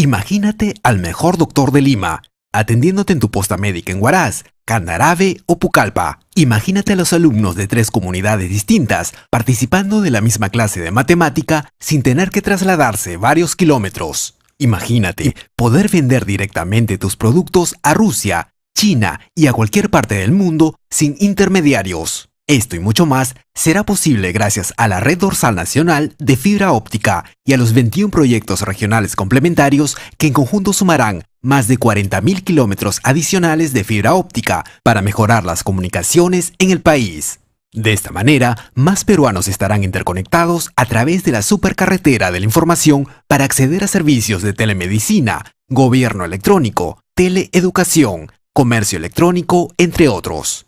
Imagínate al mejor doctor de Lima, atendiéndote en tu posta médica en Huaraz, Candarave o Pucallpa. Imagínate a los alumnos de 3 comunidades distintas participando de la misma clase de matemática sin tener que trasladarse varios kilómetros. Imagínate poder vender directamente tus productos a Rusia, China y a cualquier parte del mundo sin intermediarios. Esto y mucho más será posible gracias a la Red Dorsal Nacional de Fibra Óptica y a los 21 proyectos regionales complementarios que en conjunto sumarán más de 40.000 kilómetros adicionales de fibra óptica para mejorar las comunicaciones en el país. De esta manera, más peruanos estarán interconectados a través de la supercarretera de la información para acceder a servicios de telemedicina, gobierno electrónico, teleeducación, comercio electrónico, entre otros.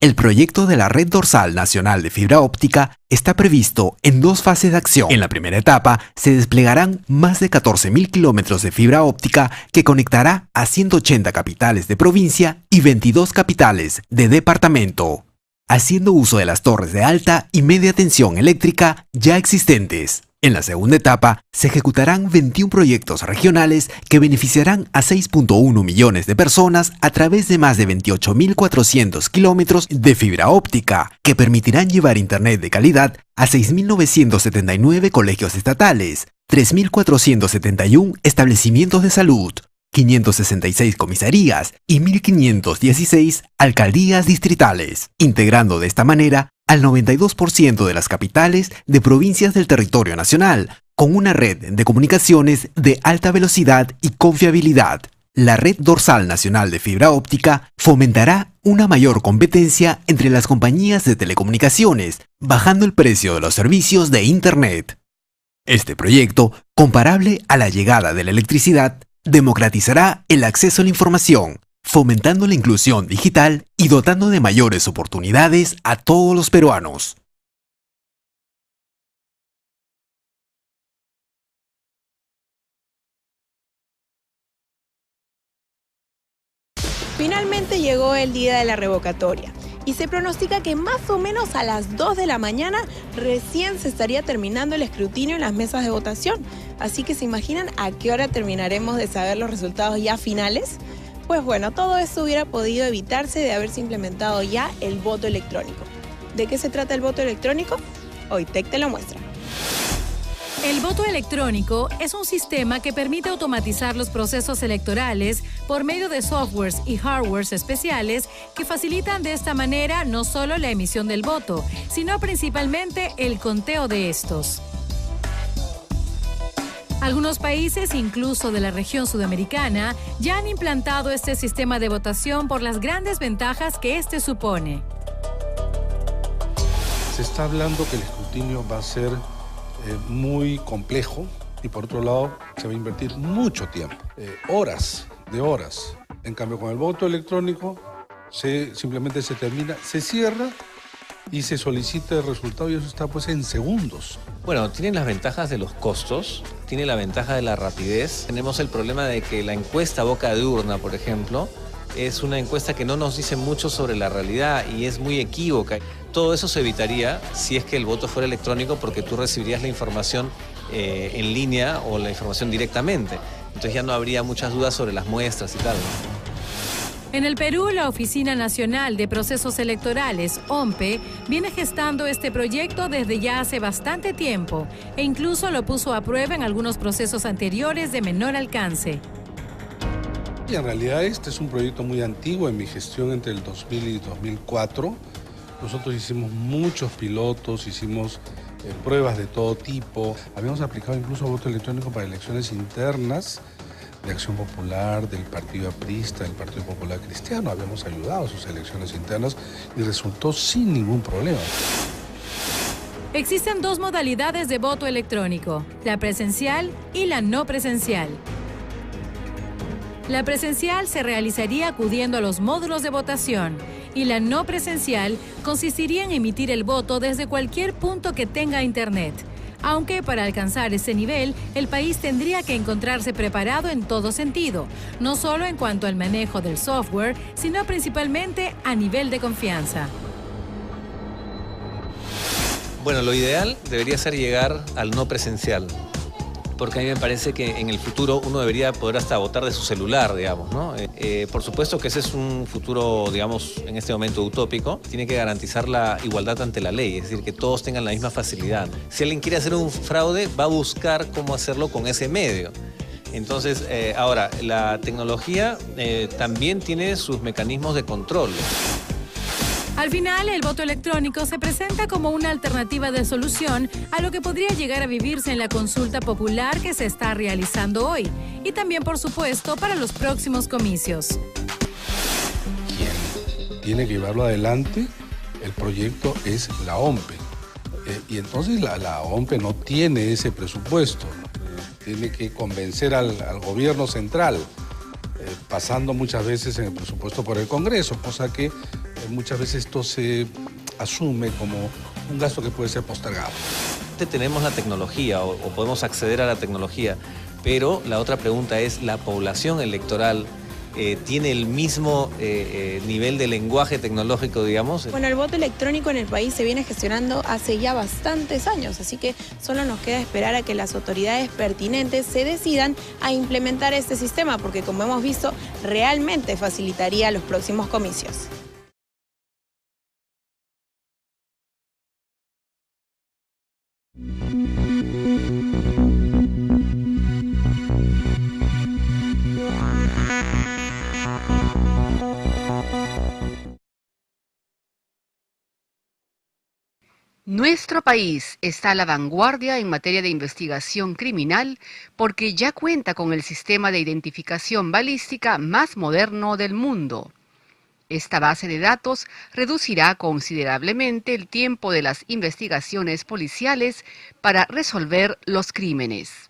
El proyecto de la Red Dorsal Nacional de Fibra Óptica está previsto en 2 fases de acción. En la primera etapa se desplegarán más de 14.000 kilómetros de fibra óptica que conectará a 180 capitales de provincia y 22 capitales de departamento, haciendo uso de las torres de alta y media tensión eléctrica ya existentes. En la segunda etapa se ejecutarán 21 proyectos regionales que beneficiarán a 6.1 millones de personas a través de más de 28.400 kilómetros de fibra óptica, que permitirán llevar internet de calidad a 6.979 colegios estatales, 3.471 establecimientos de salud, 566 comisarías y 1.516 alcaldías distritales, integrando de esta manera al 92% de las capitales de provincias del territorio nacional, con una red de comunicaciones de alta velocidad y confiabilidad. La Red Dorsal Nacional de Fibra Óptica fomentará una mayor competencia entre las compañías de telecomunicaciones, bajando el precio de los servicios de Internet. Este proyecto, comparable a la llegada de la electricidad, democratizará el acceso a la información, fomentando la inclusión digital y dotando de mayores oportunidades a todos los peruanos. Finalmente llegó el día de la revocatoria y se pronostica que más o menos a las 2 de la mañana recién se estaría terminando el escrutinio en las mesas de votación. Así que ¿se imaginan a qué hora terminaremos de saber los resultados ya finales? Pues bueno, todo esto hubiera podido evitarse de haberse implementado ya el voto electrónico. ¿De qué se trata el voto electrónico? Hoy Tech te lo muestra. El voto electrónico es un sistema que permite automatizar los procesos electorales por medio de softwares y hardwares especiales que facilitan de esta manera no solo la emisión del voto, sino principalmente el conteo de estos. Algunos países, incluso de la región sudamericana, ya han implantado este sistema de votación por las grandes ventajas que este supone. Se está hablando que el escrutinio va a ser muy complejo y por otro lado se va a invertir mucho tiempo, horas de horas. En cambio, con el voto electrónico simplemente se termina, se cierra y se solicita el resultado y eso está pues en segundos. Bueno, tiene las ventajas de los costos, tiene la ventaja de la rapidez. Tenemos el problema de que la encuesta boca de urna, por ejemplo, es una encuesta que no nos dice mucho sobre la realidad y es muy equívoca. Todo eso se evitaría si es que el voto fuera electrónico porque tú recibirías la información en línea o la información directamente. Entonces ya no habría muchas dudas sobre las muestras y tal, ¿no? En el Perú, la Oficina Nacional de Procesos Electorales, OMPE, viene gestando este proyecto desde ya hace bastante tiempo e incluso lo puso a prueba en algunos procesos anteriores de menor alcance. Y en realidad este es un proyecto muy antiguo en mi gestión entre el 2000 y 2004. Nosotros hicimos muchos pilotos, hicimos pruebas de todo tipo. Habíamos aplicado incluso voto electrónico para elecciones internas de Acción Popular, del Partido Aprista, del Partido Popular Cristiano. Habíamos ayudado a sus elecciones internas y resultó sin ningún problema. Existen 2 modalidades de voto electrónico, la presencial y la no presencial. La presencial se realizaría acudiendo a los módulos de votación y la no presencial consistiría en emitir el voto desde cualquier punto que tenga internet. Aunque para alcanzar ese nivel, el país tendría que encontrarse preparado en todo sentido, no solo en cuanto al manejo del software, sino principalmente a nivel de confianza. Bueno, lo ideal debería ser llegar al no presencial. porque a mí me parece que en el futuro uno debería poder hasta votar de su celular, digamos, ¿no? Por supuesto que ese es un futuro, digamos, en este momento utópico. Tiene que garantizar la igualdad ante la ley, es decir, que todos tengan la misma facilidad. Si alguien quiere hacer un fraude, va a buscar cómo hacerlo con ese medio. Entonces, ahora, la tecnología también tiene sus mecanismos de control. Al final, el voto electrónico se presenta como una alternativa de solución a lo que podría llegar a vivirse en la consulta popular que se está realizando hoy y también, por supuesto, para los próximos comicios. Quien tiene que llevarlo adelante, el proyecto es la OMPE. Y entonces la OMPE no tiene ese presupuesto. Tiene que convencer al gobierno central, pasando muchas veces en el presupuesto por el Congreso, cosa que muchas veces esto se asume como un gasto que puede ser postergado. Tenemos la tecnología o podemos acceder a la tecnología, pero la otra pregunta es, ¿la población electoral tiene el mismo nivel de lenguaje tecnológico, digamos? Bueno, el voto electrónico en el país se viene gestionando hace ya bastantes años, así que solo nos queda esperar a que las autoridades pertinentes se decidan a implementar este sistema, porque como hemos visto, realmente facilitaría los próximos comicios. Nuestro país está a la vanguardia en materia de investigación criminal porque ya cuenta con el sistema de identificación balística más moderno del mundo. Esta base de datos reducirá considerablemente el tiempo de las investigaciones policiales para resolver los crímenes.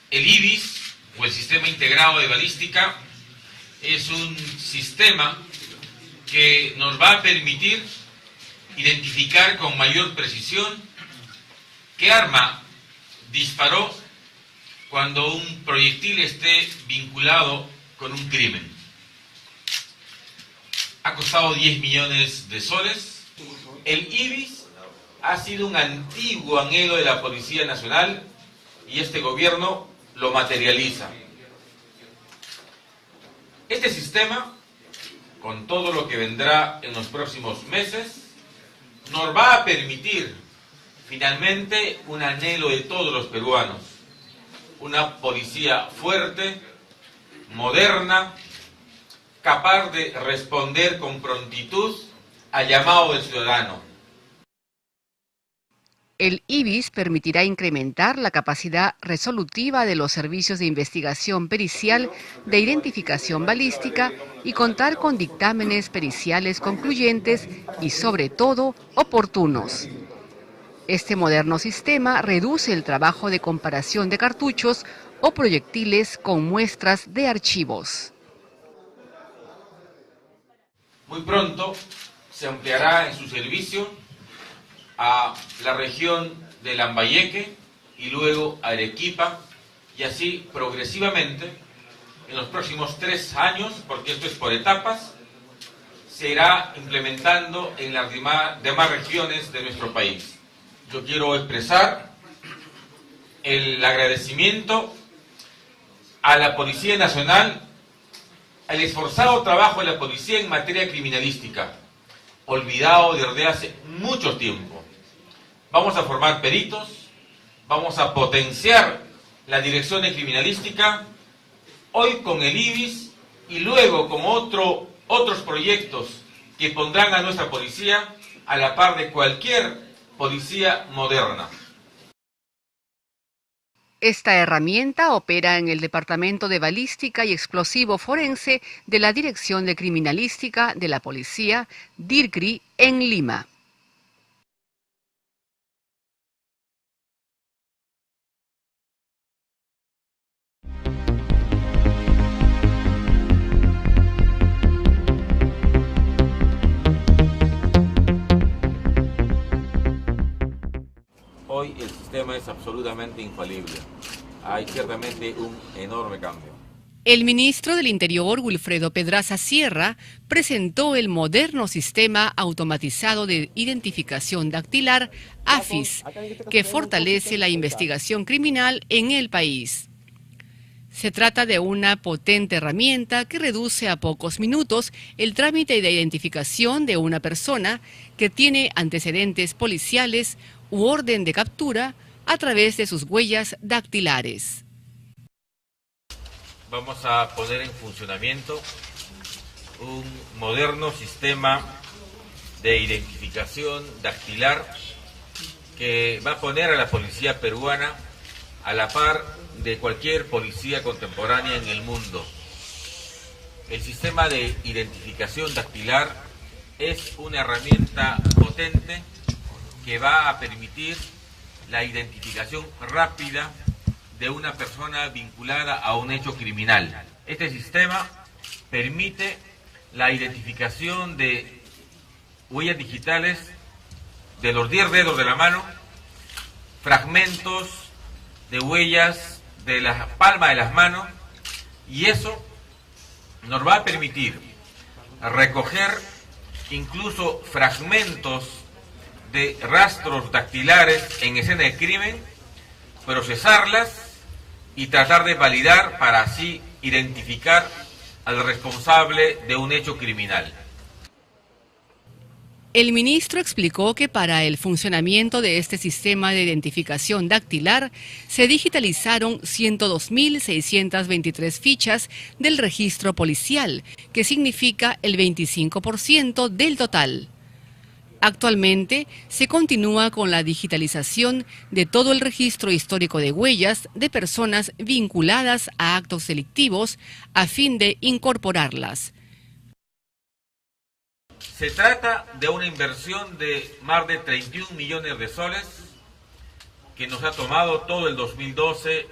El IBIS, o el Sistema Integrado de Balística, es un sistema que nos va a permitir identificar con mayor precisión qué arma disparó cuando un proyectil esté vinculado con un crimen. Ha costado 10 millones de soles. El IBIS ha sido un antiguo anhelo de la Policía Nacional y este gobierno lo materializa. Este sistema, con todo lo que vendrá en los próximos meses, nos va a permitir finalmente un anhelo de todos los peruanos, una policía fuerte, moderna, capaz de responder con prontitud al llamado del ciudadano. El IBIS permitirá incrementar la capacidad resolutiva de los servicios de investigación pericial de identificación balística y contar con dictámenes periciales concluyentes y, sobre todo, oportunos. Este moderno sistema reduce el trabajo de comparación de cartuchos o proyectiles con muestras de archivos. Muy pronto se ampliará en su servicio a la región de Lambayeque y luego a Arequipa, y así progresivamente en los próximos 3 años, porque esto es por etapas, se irá implementando en las demás regiones de nuestro país. Yo quiero expresar el agradecimiento a la Policía Nacional, al esforzado trabajo de la policía en materia criminalística, olvidado desde hace mucho tiempo. Vamos a formar peritos, vamos a potenciar la dirección de criminalística, hoy con el IBIS y luego con otros proyectos que pondrán a nuestra policía a la par de cualquier policía moderna. Esta herramienta opera en el Departamento de Balística y Explosivo Forense de la Dirección de Criminalística de la Policía, DIRCRI, en Lima. Hoy el sistema es absolutamente infalible. Hay ciertamente un enorme cambio. El ministro del Interior, Wilfredo Pedraza Sierra, presentó el moderno sistema automatizado de identificación dactilar, AFIS, que fortalece la investigación criminal en el país. Se trata de una potente herramienta que reduce a pocos minutos el trámite de identificación de una persona que tiene antecedentes policiales u orden de captura a través de sus huellas dactilares. Vamos a poner en funcionamiento un moderno sistema de identificación dactilar que va a poner a la policía peruana a la par de cualquier policía contemporánea en el mundo. El sistema de identificación dactilar es una herramienta potente que va a permitir la identificación rápida de una persona vinculada a un hecho criminal. Este sistema permite la identificación de huellas digitales de los 10 dedos de la mano, fragmentos de huellas de la palma de las manos, y eso nos va a permitir recoger incluso fragmentos de rastros dactilares en escena de crimen, procesarlas y tratar de validar para así identificar al responsable de un hecho criminal. El ministro explicó que para el funcionamiento de este sistema de identificación dactilar se digitalizaron 102.623 fichas del registro policial, que significa el 25% del total. Actualmente se continúa con la digitalización de todo el registro histórico de huellas de personas vinculadas a actos delictivos a fin de incorporarlas. Se trata de una inversión de más de 31 millones de soles que nos ha tomado todo el 2012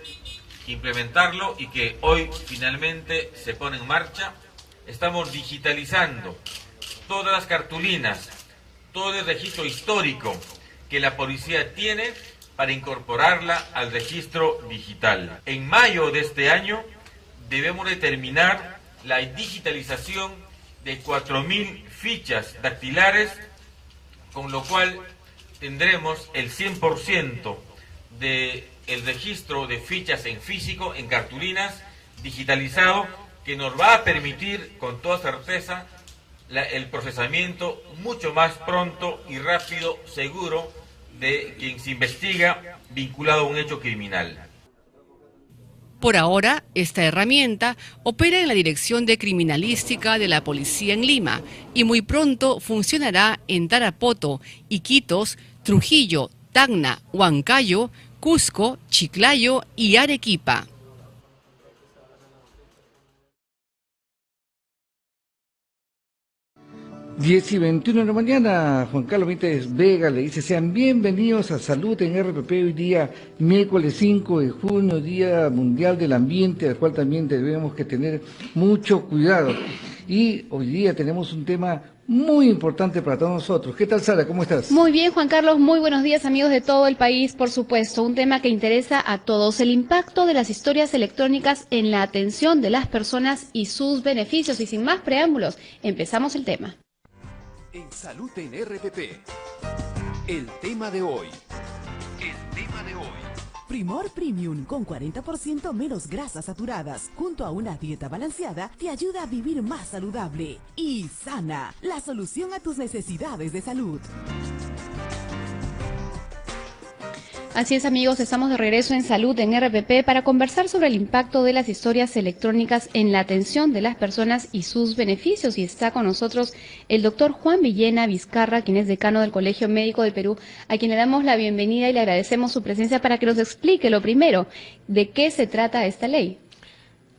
implementarlo y que hoy finalmente se pone en marcha. Estamos digitalizando todas las cartulinas, todo el registro histórico que la policía tiene para incorporarla al registro digital. En mayo de este año debemos de terminar la digitalización de 4.000 fichas dactilares, con lo cual tendremos el 100% del registro de fichas en físico, en cartulinas, digitalizado, que nos va a permitir con toda certeza el procesamiento mucho más pronto y rápido, seguro, de quien se investiga vinculado a un hecho criminal. Por ahora, esta herramienta opera en la Dirección de Criminalística de la Policía en Lima y muy pronto funcionará en Tarapoto, Iquitos, Trujillo, Tacna, Huancayo, Cusco, Chiclayo y Arequipa. 10:21 de la mañana, Juan Carlos Benítez Vega le dice: sean bienvenidos a Salud en RPP, hoy día miércoles 5 de junio, Día Mundial del Ambiente, al cual también debemos que tener mucho cuidado. Y hoy día tenemos un tema muy importante para todos nosotros. ¿Qué tal, Sara? ¿Cómo estás? Muy bien, Juan Carlos. Muy buenos días, amigos de todo el país. Por supuesto, un tema que interesa a todos: el impacto de las historias electrónicas en la atención de las personas y sus beneficios. Y sin más preámbulos, empezamos el tema. En Salud en RPP, el tema de hoy. Primor Premium, con 40% menos grasas saturadas, junto a una dieta balanceada, te ayuda a vivir más saludable y sana. La solución a tus necesidades de salud. Así es, amigos, estamos de regreso en Salud en RPP para conversar sobre el impacto de las historias electrónicas en la atención de las personas y sus beneficios. Y está con nosotros el doctor Juan Villena Vizcarra, quien es decano del Colegio Médico del Perú, a quien le damos la bienvenida y le agradecemos su presencia para que nos explique lo primero, de qué se trata esta ley.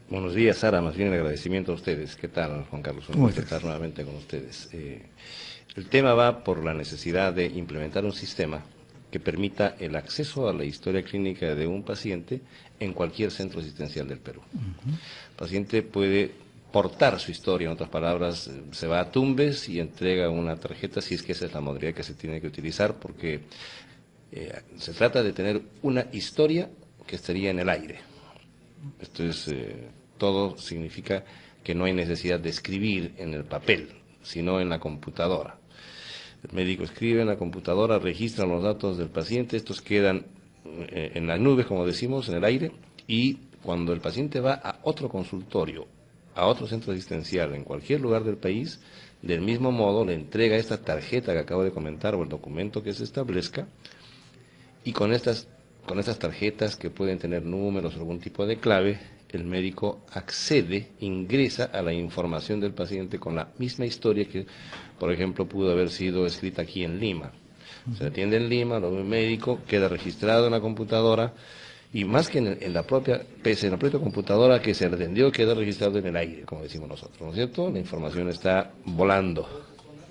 Buenos días, Sara, más bien el agradecimiento a ustedes. ¿Qué tal, Juan Carlos? Un gusto estar nuevamente con ustedes. El tema va por la necesidad de implementar un sistema que permita el acceso a la historia clínica de un paciente en cualquier centro asistencial del Perú. El paciente puede portar su historia, en otras palabras, se va a Tumbes y entrega una tarjeta, si es que esa es la modalidad que se tiene que utilizar, porque se trata de tener una historia que estaría en el aire. Esto es todo significa que no hay necesidad de escribir en el papel, sino en la computadora. El médico escribe en la computadora, registra los datos del paciente, estos quedan en las nubes, como decimos, en el aire, y cuando el paciente va a otro consultorio, a otro centro asistencial, en cualquier lugar del país, del mismo modo le entrega esta tarjeta que acabo de comentar o el documento que se establezca, y con estas tarjetas que pueden tener números o algún tipo de clave, el médico accede, ingresa a la información del paciente con la misma historia que, por ejemplo, pudo haber sido escrita aquí en Lima. Se atiende en Lima, lo ve un médico, queda registrado en la computadora, y más que en la propia computadora que se atendió, queda registrado en el aire, como decimos nosotros, ¿no es cierto? La información está volando,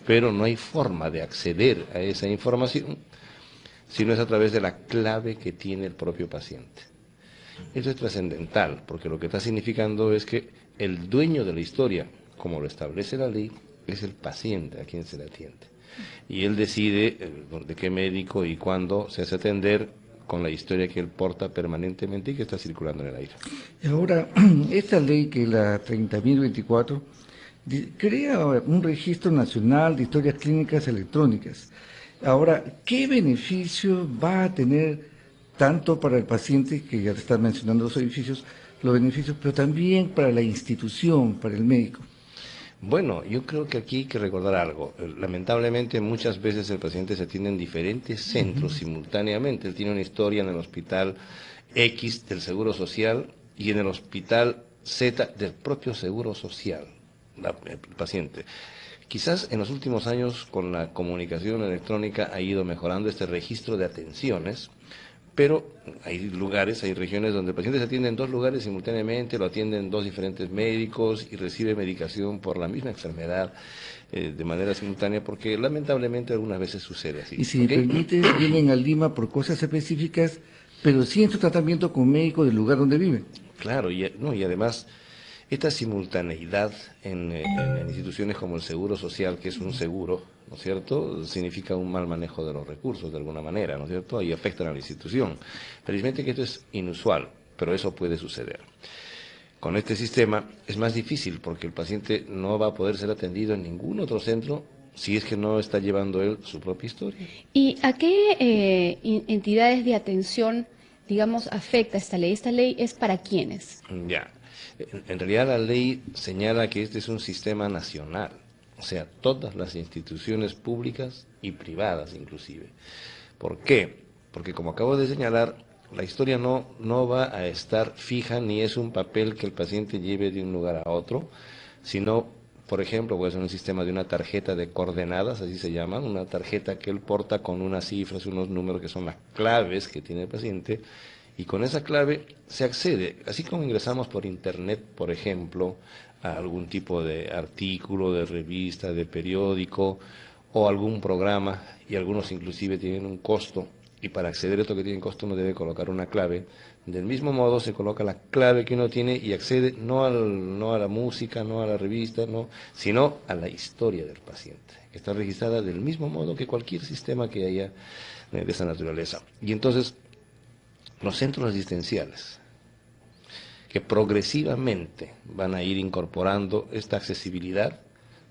pero no hay forma de acceder a esa información si no es a través de la clave que tiene el propio paciente. Eso es trascendental, porque lo que está significando es que el dueño de la historia, como lo establece la ley, es el paciente a quien se le atiende. Y él decide de qué médico y cuándo se hace atender con la historia que él porta permanentemente y que está circulando en el aire. Ahora, esta ley, que es la 30.024, crea un registro nacional de historias clínicas electrónicas. Ahora, ¿qué beneficio va a tener tanto para el paciente, que ya te están mencionando los beneficios, pero también para la institución, para el médico? Bueno, yo creo que aquí hay que recordar algo. Lamentablemente muchas veces el paciente se atiende en diferentes centros simultáneamente. Él tiene una historia en el hospital X del Seguro Social y en el hospital Z del propio Seguro Social, el paciente. Quizás en los últimos años con la comunicación electrónica ha ido mejorando este registro de atenciones, pero hay lugares, hay regiones donde el paciente se atiende en dos lugares simultáneamente, lo atienden dos diferentes médicos y recibe medicación por la misma enfermedad de manera simultánea, porque lamentablemente algunas veces sucede así. Y si me permite, vienen a Lima por cosas específicas, pero sí en su tratamiento con médico del lugar donde viven. Claro, y además esta simultaneidad en instituciones como el Seguro Social, que es un seguro, ¿no es cierto?, significa un mal manejo de los recursos de alguna manera, ¿no es cierto?, y afectan a la institución. Felizmente que esto es inusual, pero eso puede suceder. Con este sistema es más difícil porque el paciente no va a poder ser atendido en ningún otro centro si es que no está llevando él su propia historia. ¿Y a qué entidades de atención, digamos, afecta esta ley? ¿Esta ley es para quiénes? Ya. En realidad la ley señala que este es un sistema nacional, o sea, todas las instituciones públicas y privadas inclusive. ¿Por qué? Porque como acabo de señalar, la historia no va a estar fija ni es un papel que el paciente lleve de un lugar a otro, sino, por ejemplo, puede ser un sistema de una tarjeta de coordenadas, así se llama, una tarjeta que él porta con unas cifras, unos números que son las claves que tiene el paciente, y con esa clave se accede, así como ingresamos por internet, por ejemplo, a algún tipo de artículo, de revista, de periódico o algún programa, y algunos inclusive tienen un costo, y para acceder a esto que tiene costo uno debe colocar una clave. Del mismo modo se coloca la clave que uno tiene y accede no a la música, no a la revista, sino a la historia del paciente, que está registrada del mismo modo que cualquier sistema que haya de esa naturaleza. Y entonces los centros asistenciales, que progresivamente van a ir incorporando esta accesibilidad,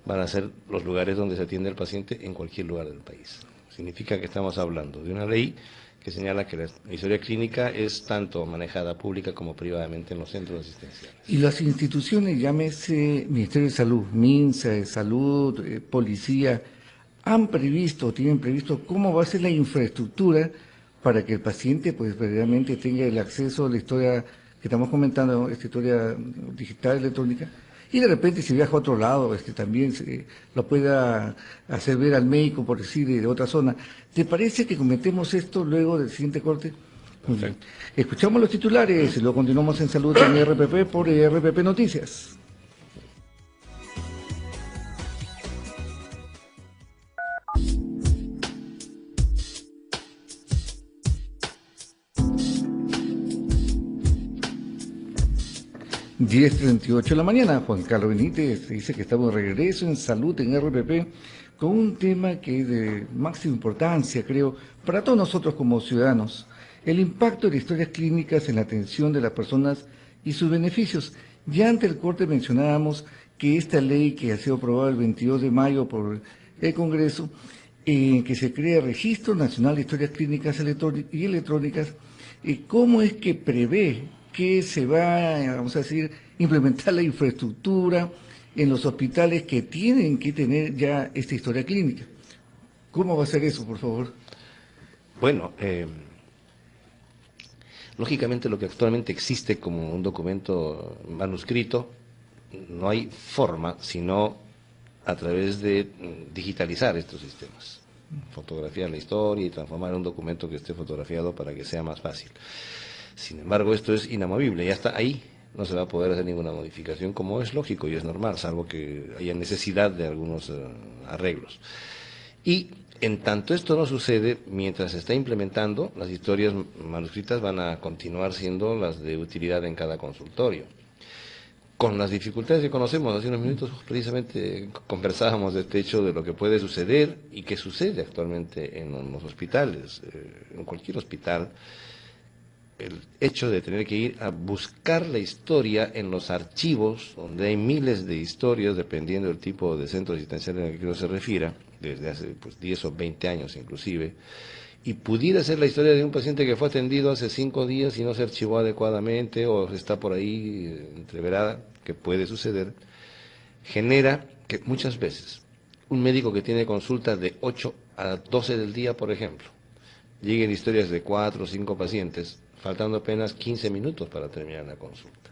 van a ser los lugares donde se atiende al paciente en cualquier lugar del país. Significa que estamos hablando de una ley que señala que la historia clínica es tanto manejada pública como privadamente en los centros asistenciales. Y las instituciones, llámese Ministerio de Salud, MINSA, de Salud, Policía, tienen previsto cómo va a ser la infraestructura para que el paciente pues verdaderamente tenga el acceso a la historia que estamos comentando, esta historia digital, electrónica, y de repente si viaja a otro lado, también lo pueda hacer ver al médico, por decir, de otra zona. ¿Te parece que cometemos esto luego del siguiente corte? Perfecto. Escuchamos los titulares y luego continuamos en Salud en RPP por RPP Noticias. ...10:38 de la mañana, Juan Carlos Benítez dice que estamos de regreso en Salud en RPP con un tema que es de máxima importancia, creo, para todos nosotros como ciudadanos, el impacto de las historias clínicas en la atención de las personas y sus beneficios. Ya ante el corte mencionábamos que esta ley que ha sido aprobada el 22 de mayo por el Congreso, en que se crea el Registro Nacional de Historias Clínicas y Electrónicas, ¿cómo es que prevé que se va, vamos a decir, implementar la infraestructura en los hospitales que tienen que tener ya esta historia clínica? ¿Cómo va a ser eso, por favor? Bueno, lógicamente lo que actualmente existe como un documento manuscrito, no hay forma sino a través de digitalizar estos sistemas, fotografiar la historia y transformar en un documento que esté fotografiado para que sea más fácil. Sin embargo, esto es inamovible, ya está ahí, no se va a poder hacer ninguna modificación, como es lógico y es normal, salvo que haya necesidad de algunos arreglos. Y en tanto esto no sucede, mientras se está implementando, las historias manuscritas van a continuar siendo las de utilidad en cada consultorio. Con las dificultades que conocemos, hace unos minutos precisamente conversábamos de este hecho de lo que puede suceder y que sucede actualmente en los hospitales, en cualquier hospital. El hecho de tener que ir a buscar la historia en los archivos, donde hay miles de historias, dependiendo del tipo de centro asistencial en el que uno se refiera, desde hace 10 o 20 años inclusive, y pudiera ser la historia de un paciente que fue atendido hace 5 días y no se archivó adecuadamente o está por ahí entreverada, que puede suceder, genera que muchas veces un médico que tiene consultas de 8 a 12 del día, por ejemplo, lleguen historias de 4 o 5 pacientes, faltando apenas 15 minutos para terminar la consulta.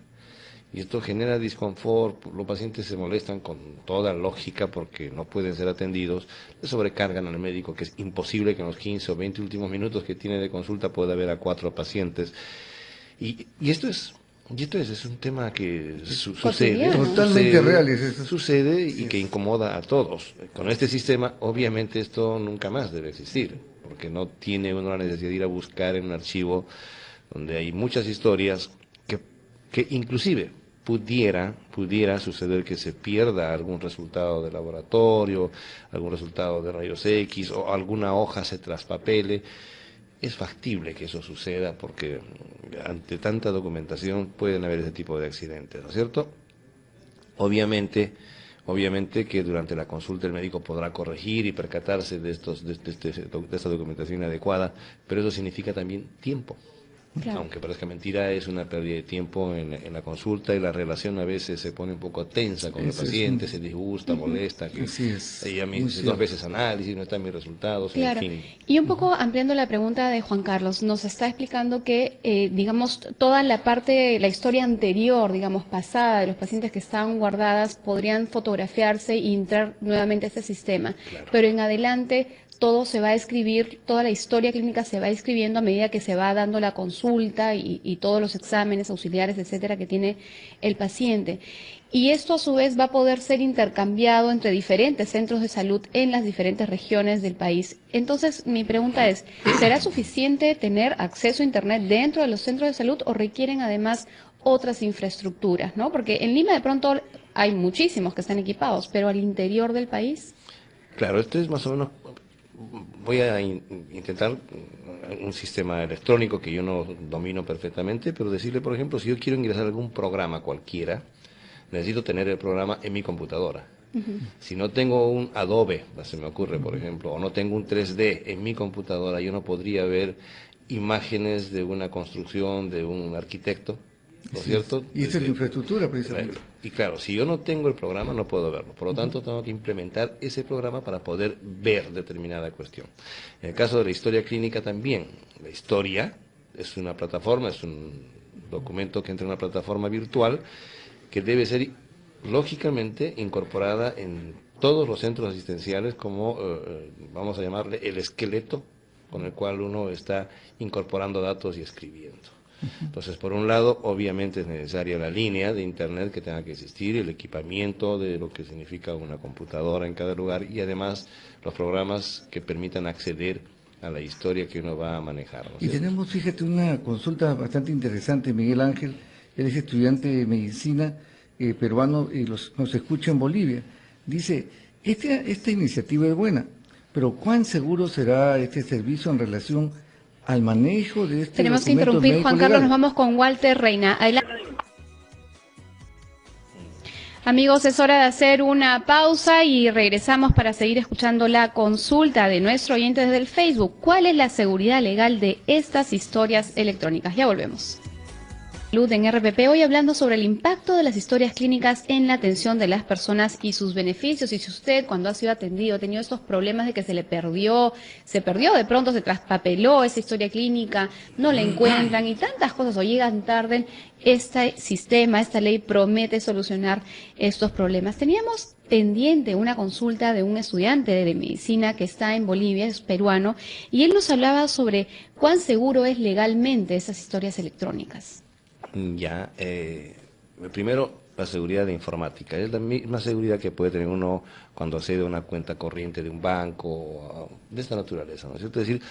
Y esto genera disconfort, los pacientes se molestan con toda lógica porque no pueden ser atendidos, le sobrecargan al médico, que es imposible que en los 15 o 20 últimos minutos que tiene de consulta pueda ver a 4 pacientes. Y esto es un tema que sucede, totalmente real es eso. Sucede y que incomoda a todos. Con este sistema, obviamente, esto nunca más debe existir, porque no tiene uno la necesidad de ir a buscar en un archivo donde hay muchas historias que inclusive pudiera suceder que se pierda algún resultado de laboratorio, algún resultado de rayos X o alguna hoja se traspapele. Es factible que eso suceda porque ante tanta documentación pueden haber ese tipo de accidentes, ¿no es cierto? Obviamente que durante la consulta el médico podrá corregir y percatarse de esta documentación inadecuada, pero eso significa también tiempo. Claro. Aunque parezca mentira, es una pérdida de tiempo en la consulta y la relación a veces se pone un poco tensa con el paciente, se disgusta, molesta, que ella me dice 2 veces análisis, no están mis resultados, claro. En fin. Y un poco ampliando la pregunta de Juan Carlos, nos está explicando que, digamos, toda la parte, la historia anterior, digamos, pasada de los pacientes que estaban guardadas, podrían fotografiarse y entrar nuevamente a este sistema, claro. Pero en adelante todo se va a escribir, toda la historia clínica se va escribiendo a medida que se va dando la consulta y todos los exámenes auxiliares, etcétera, que tiene el paciente. Y esto a su vez va a poder ser intercambiado entre diferentes centros de salud en las diferentes regiones del país. Entonces, mi pregunta es, ¿será suficiente tener acceso a Internet dentro de los centros de salud o requieren además otras infraestructuras, ¿no? Porque en Lima de pronto hay muchísimos que están equipados, pero al interior del país. Claro, esto es más o menos. Voy a intentar un sistema electrónico que yo no domino perfectamente, pero decirle, por ejemplo, si yo quiero ingresar a algún programa cualquiera, necesito tener el programa en mi computadora. Si no tengo un Adobe, se me ocurre, por ejemplo, o no tengo un 3D en mi computadora, yo no podría ver imágenes de una construcción de un arquitecto, ¿no es cierto? Y esa es la infraestructura, precisamente. Y claro, si yo no tengo el programa, no puedo verlo. Por lo tanto, tengo que implementar ese programa para poder ver determinada cuestión. En el caso de la historia clínica también. La historia es una plataforma, es un documento que entra en una plataforma virtual que debe ser, lógicamente, incorporada en todos los centros asistenciales como, vamos a llamarle, el esqueleto con el cual uno está incorporando datos y escribiendo. Entonces, por un lado, obviamente es necesaria la línea de Internet que tenga que existir, el equipamiento de lo que significa una computadora en cada lugar y además los programas que permitan acceder a la historia que uno va a manejar, ¿no? Y tenemos, fíjate, una consulta bastante interesante, Miguel Ángel, él es estudiante de medicina peruano y nos escucha en Bolivia. Dice, esta iniciativa es buena, pero ¿cuán seguro será este servicio en relación al manejo de este Tenemos que interrumpir, Juan Carlos, nos vamos con Walter Reina. Adelante. Amigos, es hora de hacer una pausa y regresamos para seguir escuchando la consulta de nuestro oyente desde el Facebook. ¿Cuál es la seguridad legal de estas historias electrónicas? Ya volvemos. Salud en RPP, hoy hablando sobre el impacto de las historias clínicas en la atención de las personas y sus beneficios. Y si usted, cuando ha sido atendido, ha tenido estos problemas de que se perdió de pronto, se traspapeló esa historia clínica, no la encuentran y tantas cosas, o llegan tarde, este sistema, esta ley promete solucionar estos problemas. Teníamos pendiente una consulta de un estudiante de medicina que está en Bolivia, es peruano, y él nos hablaba sobre cuán seguro es legalmente esas historias electrónicas. Ya, primero, la seguridad de informática. Es la misma seguridad que puede tener uno cuando accede a una cuenta corriente de un banco, de esta naturaleza, ¿no es cierto? Es decir,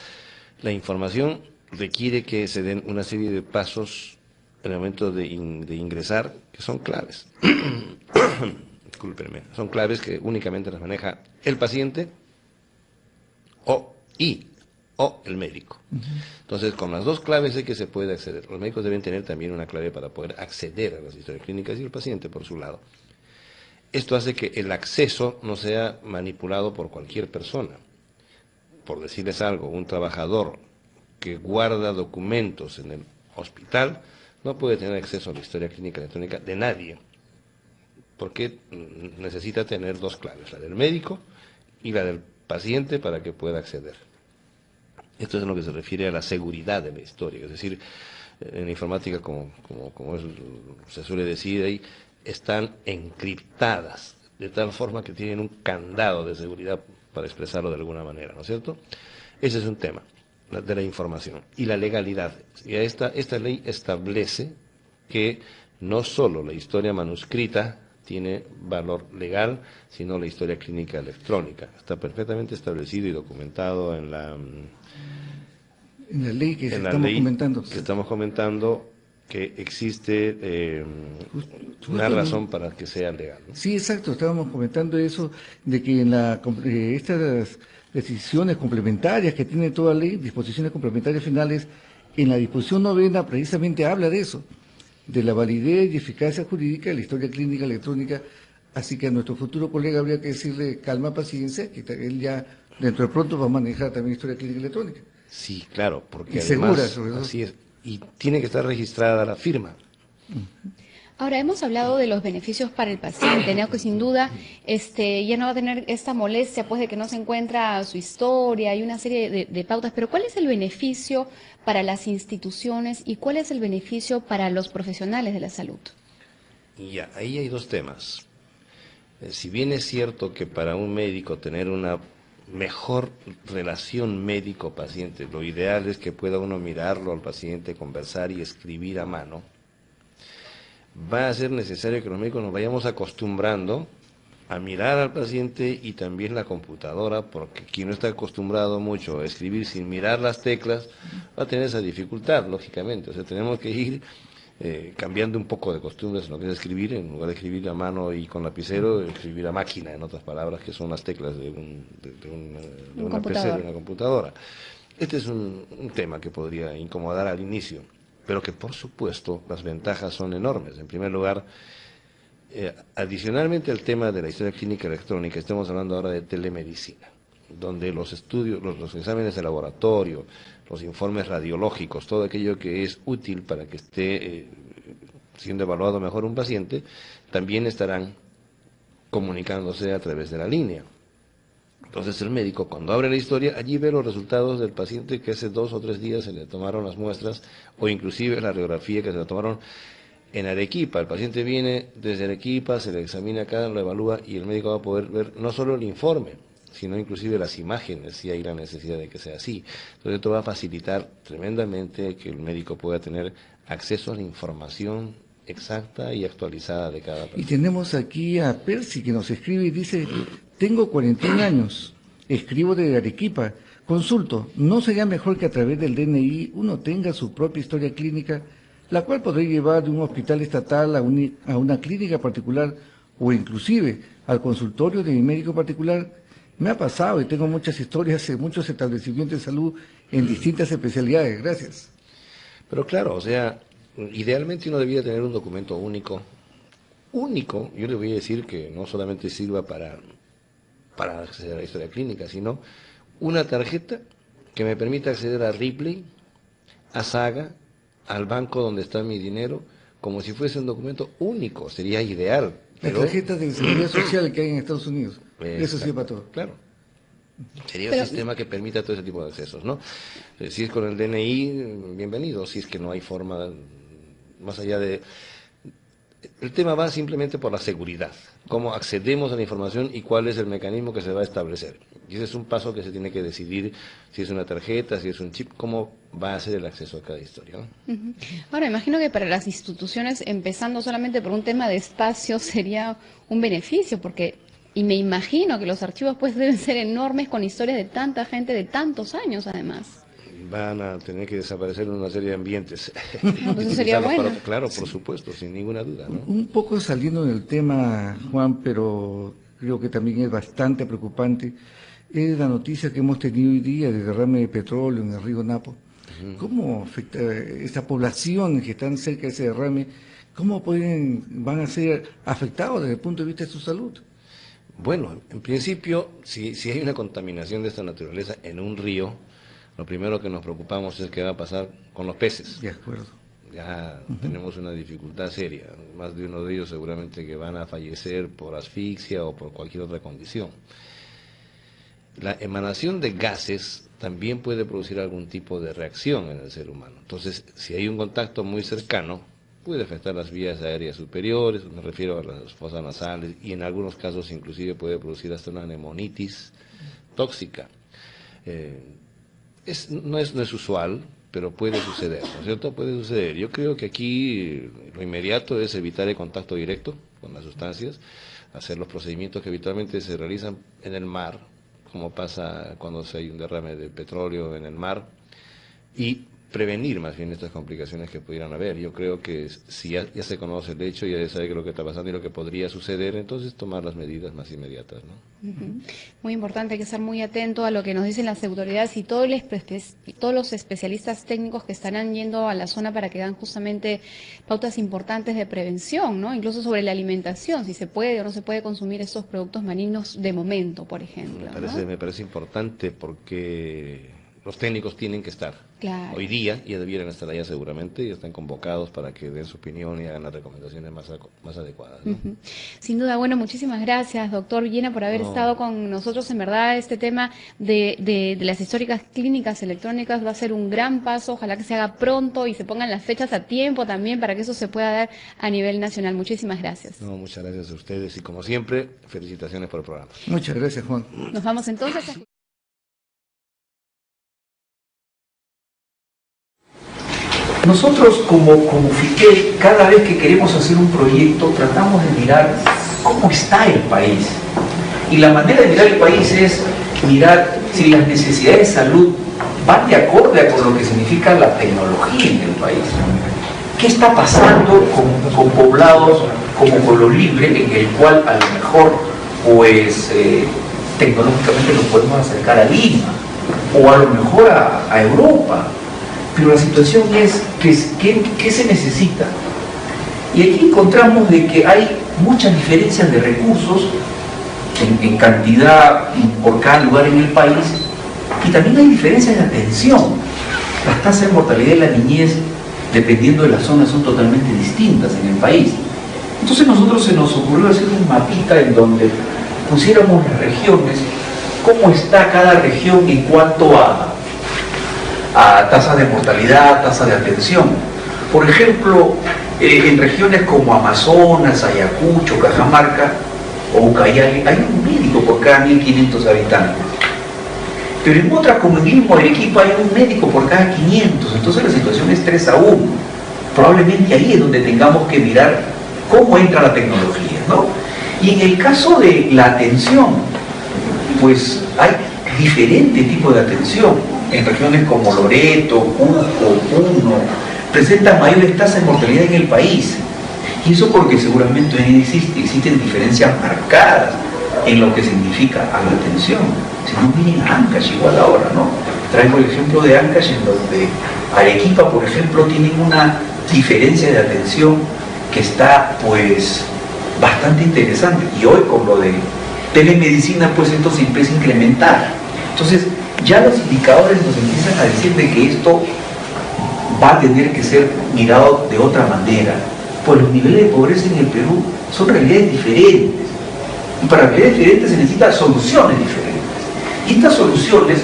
la información requiere que se den una serie de pasos en el momento de ingresar, que son claves. Discúlpenme, son claves que únicamente las maneja el paciente o el médico. Entonces, con las dos claves es que se puede acceder. Los médicos deben tener también una clave para poder acceder a las historias clínicas y el paciente por su lado. Esto hace que el acceso no sea manipulado por cualquier persona. Por decirles algo, un trabajador que guarda documentos en el hospital no puede tener acceso a la historia clínica electrónica de nadie, porque necesita tener dos claves, la del médico y la del paciente para que pueda acceder. Esto es en lo que se refiere a la seguridad de la historia, es decir, en la informática, como se suele decir ahí, están encriptadas, de tal forma que tienen un candado de seguridad, para expresarlo de alguna manera, ¿no es cierto? Ese es un tema, de la información. Y la legalidad. Y esta ley establece que no solo la historia manuscrita tiene valor legal, sino la historia clínica electrónica. Está perfectamente establecido y documentado en la ley que estamos comentando, que existe una razón para que sea legal, ¿no? Sí, exacto, estábamos comentando eso, de que en estas decisiones complementarias que tiene toda ley, disposiciones complementarias finales, en la disposición novena precisamente habla de eso, de la validez y eficacia jurídica de la historia clínica electrónica. Así que a nuestro futuro colega habría que decirle calma, paciencia, que él ya dentro de pronto va a manejar también historia clínica electrónica. Sí, claro, porque y además, segura, sobre todo. Así es, y tiene que estar registrada la firma. Ahora, hemos hablado de los beneficios para el paciente, ¿no? Que sin duda ya no va a tener esta molestia pues de que no se encuentra su historia y una serie de pautas, pero ¿cuál es el beneficio para las instituciones y cuál es el beneficio para los profesionales de la salud? Ya, ahí hay dos temas. Si bien es cierto que para un médico tener una mejor relación médico-paciente, lo ideal es que pueda uno mirarlo al paciente, conversar y escribir a mano, va a ser necesario que los médicos nos vayamos acostumbrando a mirar al paciente y también la computadora, porque quien no está acostumbrado mucho a escribir sin mirar las teclas va a tener esa dificultad, lógicamente. O sea, tenemos que ir cambiando un poco de costumbres en lo que es escribir, en lugar de escribir a mano y con lapicero, escribir a máquina, en otras palabras, que son las teclas de una PC, de una computadora. Este es un tema que podría incomodar al inicio, pero que por supuesto las ventajas son enormes. En primer lugar, adicionalmente al tema de la historia clínica electrónica, estamos hablando ahora de telemedicina, donde los estudios, los exámenes de laboratorio, los informes radiológicos, todo aquello que es útil para que esté siendo evaluado mejor un paciente, también estarán comunicándose a través de la línea. Entonces el médico, cuando abre la historia, allí ve los resultados del paciente que hace 2 o 3 días se le tomaron las muestras, o inclusive la radiografía que se le tomaron en Arequipa. El paciente viene desde Arequipa, se le examina acá, lo evalúa, y el médico va a poder ver no solo el informe, sino inclusive las imágenes, si hay la necesidad de que sea así. Entonces esto va a facilitar tremendamente que el médico pueda tener acceso a la información exacta y actualizada de cada persona. Y tenemos aquí a Percy que nos escribe y dice: tengo 41 años, escribo desde Arequipa, consulto, ¿no sería mejor que a través del DNI uno tenga su propia historia clínica, la cual podría llevar de un hospital estatal a una clínica particular o inclusive al consultorio de mi médico particular? Me ha pasado y tengo muchas historias en muchos establecimientos de salud en distintas especialidades. Gracias. Pero claro, o sea, idealmente uno debía tener un documento único único, yo le voy a decir que no solamente sirva para acceder a la historia clínica, sino una tarjeta que me permita acceder a Ripley, a Saga, al banco donde está mi dinero, como si fuese un documento único, sería ideal. La tarjeta de seguridad social que hay en Estados Unidos, eso sirve para todo. Claro. Sería un sistema que permita todo ese tipo de accesos, ¿no? Si es con el DNI, bienvenido, si es que no hay forma, más allá de... El tema va simplemente por la seguridad, cómo accedemos a la información y cuál es el mecanismo que se va a establecer. Y ese es un paso que se tiene que decidir, si es una tarjeta, si es un chip, cómo va a ser el acceso a cada historia, ¿no? Ahora, imagino que para las instituciones, empezando solamente por un tema de espacio, sería un beneficio, porque, y me imagino que los archivos pues deben ser enormes con historias de tanta gente, de tantos años además. Van a tener que desaparecer en una serie de ambientes. Entonces sería bueno. Claro, por supuesto, sin ninguna duda, ¿no? Un poco saliendo del tema, Juan, pero creo que también es bastante preocupante, es la noticia que hemos tenido hoy día de derrame de petróleo en el río Napo. ¿Cómo afecta esta población que están cerca de ese derrame? ¿Cómo van a ser afectados desde el punto de vista de su salud? Bueno, en principio, si hay una contaminación de esta naturaleza en un río, lo primero que nos preocupamos es qué va a pasar con los peces. De acuerdo. Ya tenemos una dificultad seria. Más de uno de ellos seguramente que van a fallecer por asfixia o por cualquier otra condición. La emanación de gases también puede producir algún tipo de reacción en el ser humano. Entonces, si hay un contacto muy cercano, puede afectar las vías aéreas superiores, me refiero a las fosas nasales, y en algunos casos inclusive puede producir hasta una neumonitis tóxica. No es usual, pero puede suceder, ¿no es cierto? Puede suceder. Yo creo que aquí lo inmediato es evitar el contacto directo con las sustancias, hacer los procedimientos que habitualmente se realizan en el mar, como pasa cuando hay un derrame de petróleo en el mar, y prevenir más bien estas complicaciones que pudieran haber. Yo creo que si ya se conoce el hecho, ya se sabe qué es lo que está pasando y lo que podría suceder, entonces tomar las medidas más inmediatas, ¿no? Muy importante, hay que estar muy atento a lo que nos dicen las autoridades y todos los especialistas técnicos que estarán yendo a la zona para que dan justamente pautas importantes de prevención, ¿no? Incluso sobre la alimentación, si se puede o no se puede consumir estos productos marinos de momento, por ejemplo. Me parece importante porque los técnicos tienen que estar. Claro. Hoy día ya debieran estar allá seguramente y están convocados para que den su opinión y hagan las recomendaciones más adecuadas, ¿no? Sin duda, bueno, muchísimas gracias, doctor Villena, por haber estado con nosotros. En verdad, este tema de las históricas clínicas electrónicas va a ser un gran paso. Ojalá que se haga pronto y se pongan las fechas a tiempo también para que eso se pueda dar a nivel nacional. Muchísimas gracias. No, muchas gracias a ustedes y como siempre, felicitaciones por el programa. Muchas gracias, Juan. Nos vamos entonces a... Nosotros como FIQEL, cada vez que queremos hacer un proyecto, tratamos de mirar cómo está el país. Y la manera de mirar el país es mirar si las necesidades de salud van de acorde con lo que significa la tecnología en el país. ¿Qué está pasando con poblados como Pueblo Libre, en el cual a lo mejor pues tecnológicamente nos podemos acercar a Lima o a lo mejor a Europa? Pero la situación es ¿qué se necesita? Y aquí encontramos de que hay muchas diferencias de recursos en cantidad por cada lugar en el país, y también hay diferencias de atención. Las tasas de mortalidad de la niñez, dependiendo de la zona, son totalmente distintas en el país. Entonces nosotros se nos ocurrió hacer un mapita en donde pusiéramos las regiones, cómo está cada región en cuanto a tasas de mortalidad, tasas de atención. Por ejemplo, en regiones como Amazonas, Ayacucho, Cajamarca o Ucayali, hay un médico por cada 1.500 habitantes. Pero en otras, como en Lima o Arequipa, hay un médico por cada 500. Entonces la situación es 3-1. Probablemente ahí es donde tengamos que mirar cómo entra la tecnología, ¿no? Y en el caso de la atención, pues hay diferentes tipos de atención. En regiones como Loreto, Cusco, Puno, presentan mayores tasas de mortalidad en el país. Y eso porque seguramente existen diferencias marcadas en lo que significa a la atención. Si no, miren a Ancash igual ahora, ¿no? Traigo el ejemplo de Ancash, en donde Arequipa, por ejemplo, tienen una diferencia de atención que está, pues, bastante interesante. Y hoy con lo de telemedicina, pues esto se empieza a incrementar. Entonces, ya los indicadores nos empiezan a decir de que esto va a tener que ser mirado de otra manera. Pues los niveles de pobreza en el Perú son realidades diferentes. Y para realidades diferentes se necesitan soluciones diferentes. Y estas soluciones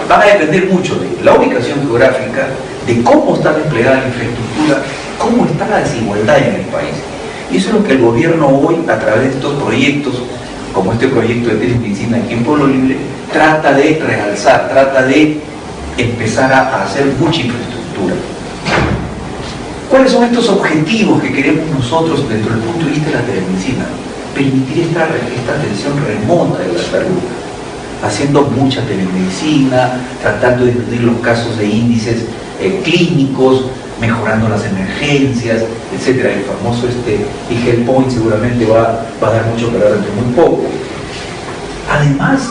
van a depender mucho de la ubicación geográfica, de cómo está desplegada la infraestructura, cómo está la desigualdad en el país. Y eso es lo que el gobierno hoy, a través de estos proyectos, como este proyecto de telemedicina aquí en Pueblo Libre, trata de realzar, trata de empezar a hacer mucha infraestructura. ¿Cuáles son estos objetivos que queremos nosotros dentro del punto de vista de la telemedicina? Permitir esta atención remota de la salud, haciendo mucha telemedicina, tratando de disminuir los casos de índices clínicos, mejorando las emergencias, etcétera. El famoso Health Point seguramente va a dar mucho que hablar dentro de muy poco. Además,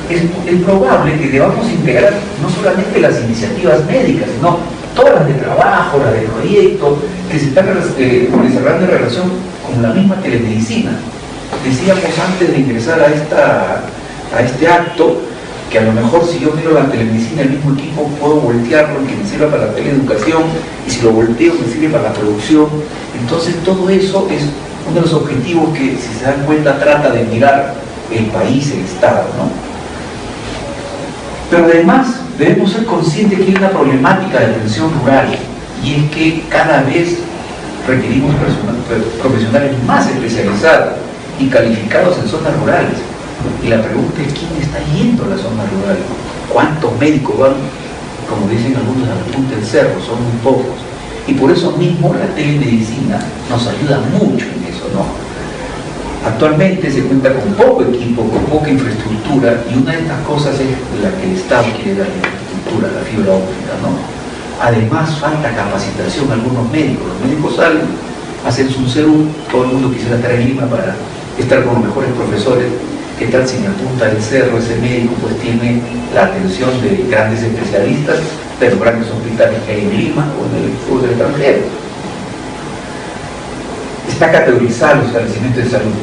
es probable que debamos integrar no solamente las iniciativas médicas, sino todas las de trabajo, las de proyecto, que se están desarrollando en relación con la misma telemedicina. Decíamos antes de ingresar a este acto, que a lo mejor si yo miro la telemedicina, el mismo equipo, puedo voltearlo y que me sirva para la teleeducación, y si lo volteo me sirve para la producción. Entonces todo eso es uno de los objetivos que, si se dan cuenta, trata de mirar el país, el Estado, ¿no? Pero además debemos ser conscientes que hay una problemática de atención rural, y es que cada vez requerimos profesionales más especializados y calificados en zonas rurales. Y la pregunta es: ¿quién está yendo a la zona rural? ¿Cuántos médicos van, como dicen algunos, a la punta del cerro? Son muy pocos. Y por eso mismo la telemedicina nos ayuda mucho en eso, ¿no? Actualmente se cuenta con poco equipo, con poca infraestructura, y una de estas cosas es la que el Estado quiere dar la infraestructura, la fibra óptica, ¿no? Además falta capacitación a algunos médicos. Los médicos salen, hacen su serum, todo el mundo quisiera estar en Lima para estar con los mejores profesores. ¿Qué tal si en la punta del cerro ese médico pues tiene la atención de grandes especialistas de los grandes hospitales que hay en Lima o en el extranjero? Está categorizado los establecimientos de salud.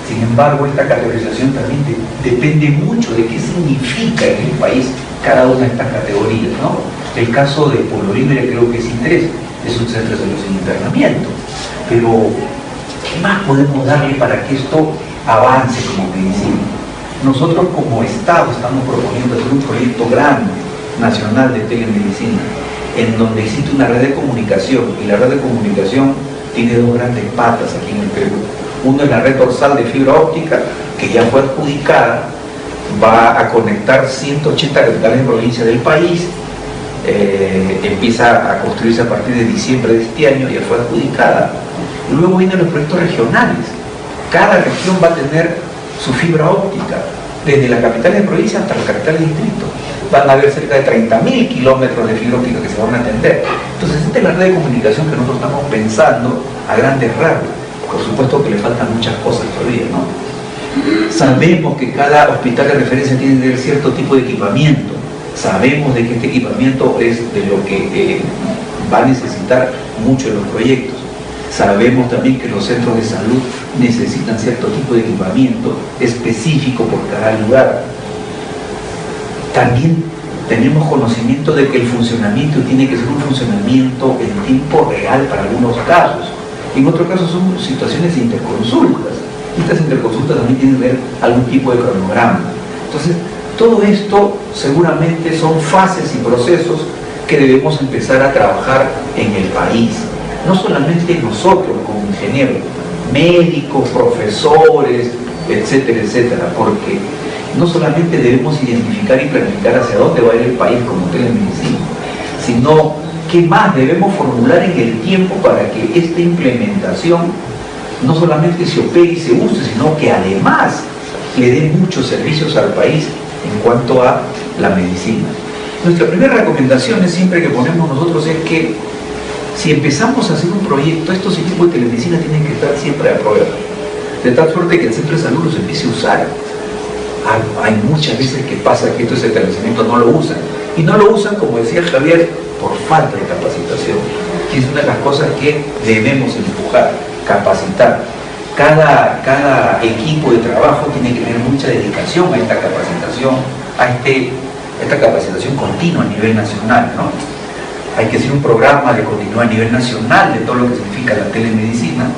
Sin embargo, esta categorización también depende mucho de qué significa en el país cada una de estas categorías, ¿no? El caso de Pueblo Libre creo que es interés, es un centro de salud sin internamiento. Pero, ¿qué más podemos darle para que esto avance como medicina? Nosotros como Estado estamos proponiendo hacer un proyecto grande, nacional, de telemedicina, en donde existe una red de comunicación, y la red de comunicación tiene dos grandes patas aquí en el Perú. Uno es la red dorsal de fibra óptica, que ya fue adjudicada, va a conectar 180 capitales de provincia del país, empieza a construirse a partir de diciembre de este año, ya fue adjudicada. Luego vienen los proyectos regionales. Cada región va a tener su fibra óptica, desde la capital de provincia hasta la capital de distrito. Van a haber cerca de 30.000 kilómetros de fibra óptica que se van a atender. Entonces, esta es la red de comunicación que nosotros estamos pensando a grandes rasgos. Por supuesto que le faltan muchas cosas todavía, ¿no? Sabemos que cada hospital de referencia tiene que tener cierto tipo de equipamiento. Sabemos de que este equipamiento es de lo que va a necesitar mucho en los proyectos. Sabemos también que los centros de salud necesitan cierto tipo de equipamiento específico por cada lugar. También tenemos conocimiento de que el funcionamiento tiene que ser un funcionamiento en tiempo real para algunos casos. En otros casos son situaciones de interconsultas. Estas interconsultas también tienen que ver algún tipo de cronograma. Entonces, todo esto seguramente son fases y procesos que debemos empezar a trabajar en el país. No solamente nosotros como ingenieros, médicos, profesores, etcétera, etcétera, porque no solamente debemos identificar y planificar hacia dónde va a ir el país como telemedicina, sino qué más debemos formular en el tiempo para que esta implementación no solamente se opere y se use, sino que además le dé muchos servicios al país en cuanto a la medicina. Nuestra primera recomendación es siempre que ponemos nosotros es que si empezamos a hacer un proyecto, estos equipos de telemedicina tienen que estar siempre a prueba, de tal suerte que el centro de salud los empiece a usar. Hay muchas veces que pasa que estos establecimientos no lo usan, y no lo usan, como decía Javier, por falta de capacitación, que es una de las cosas que debemos empujar, capacitar. cada equipo de trabajo tiene que tener mucha dedicación a esta capacitación, esta capacitación continua a nivel nacional, ¿no? Hay que hacer un programa de continuidad a nivel nacional de todo lo que significa la telemedicina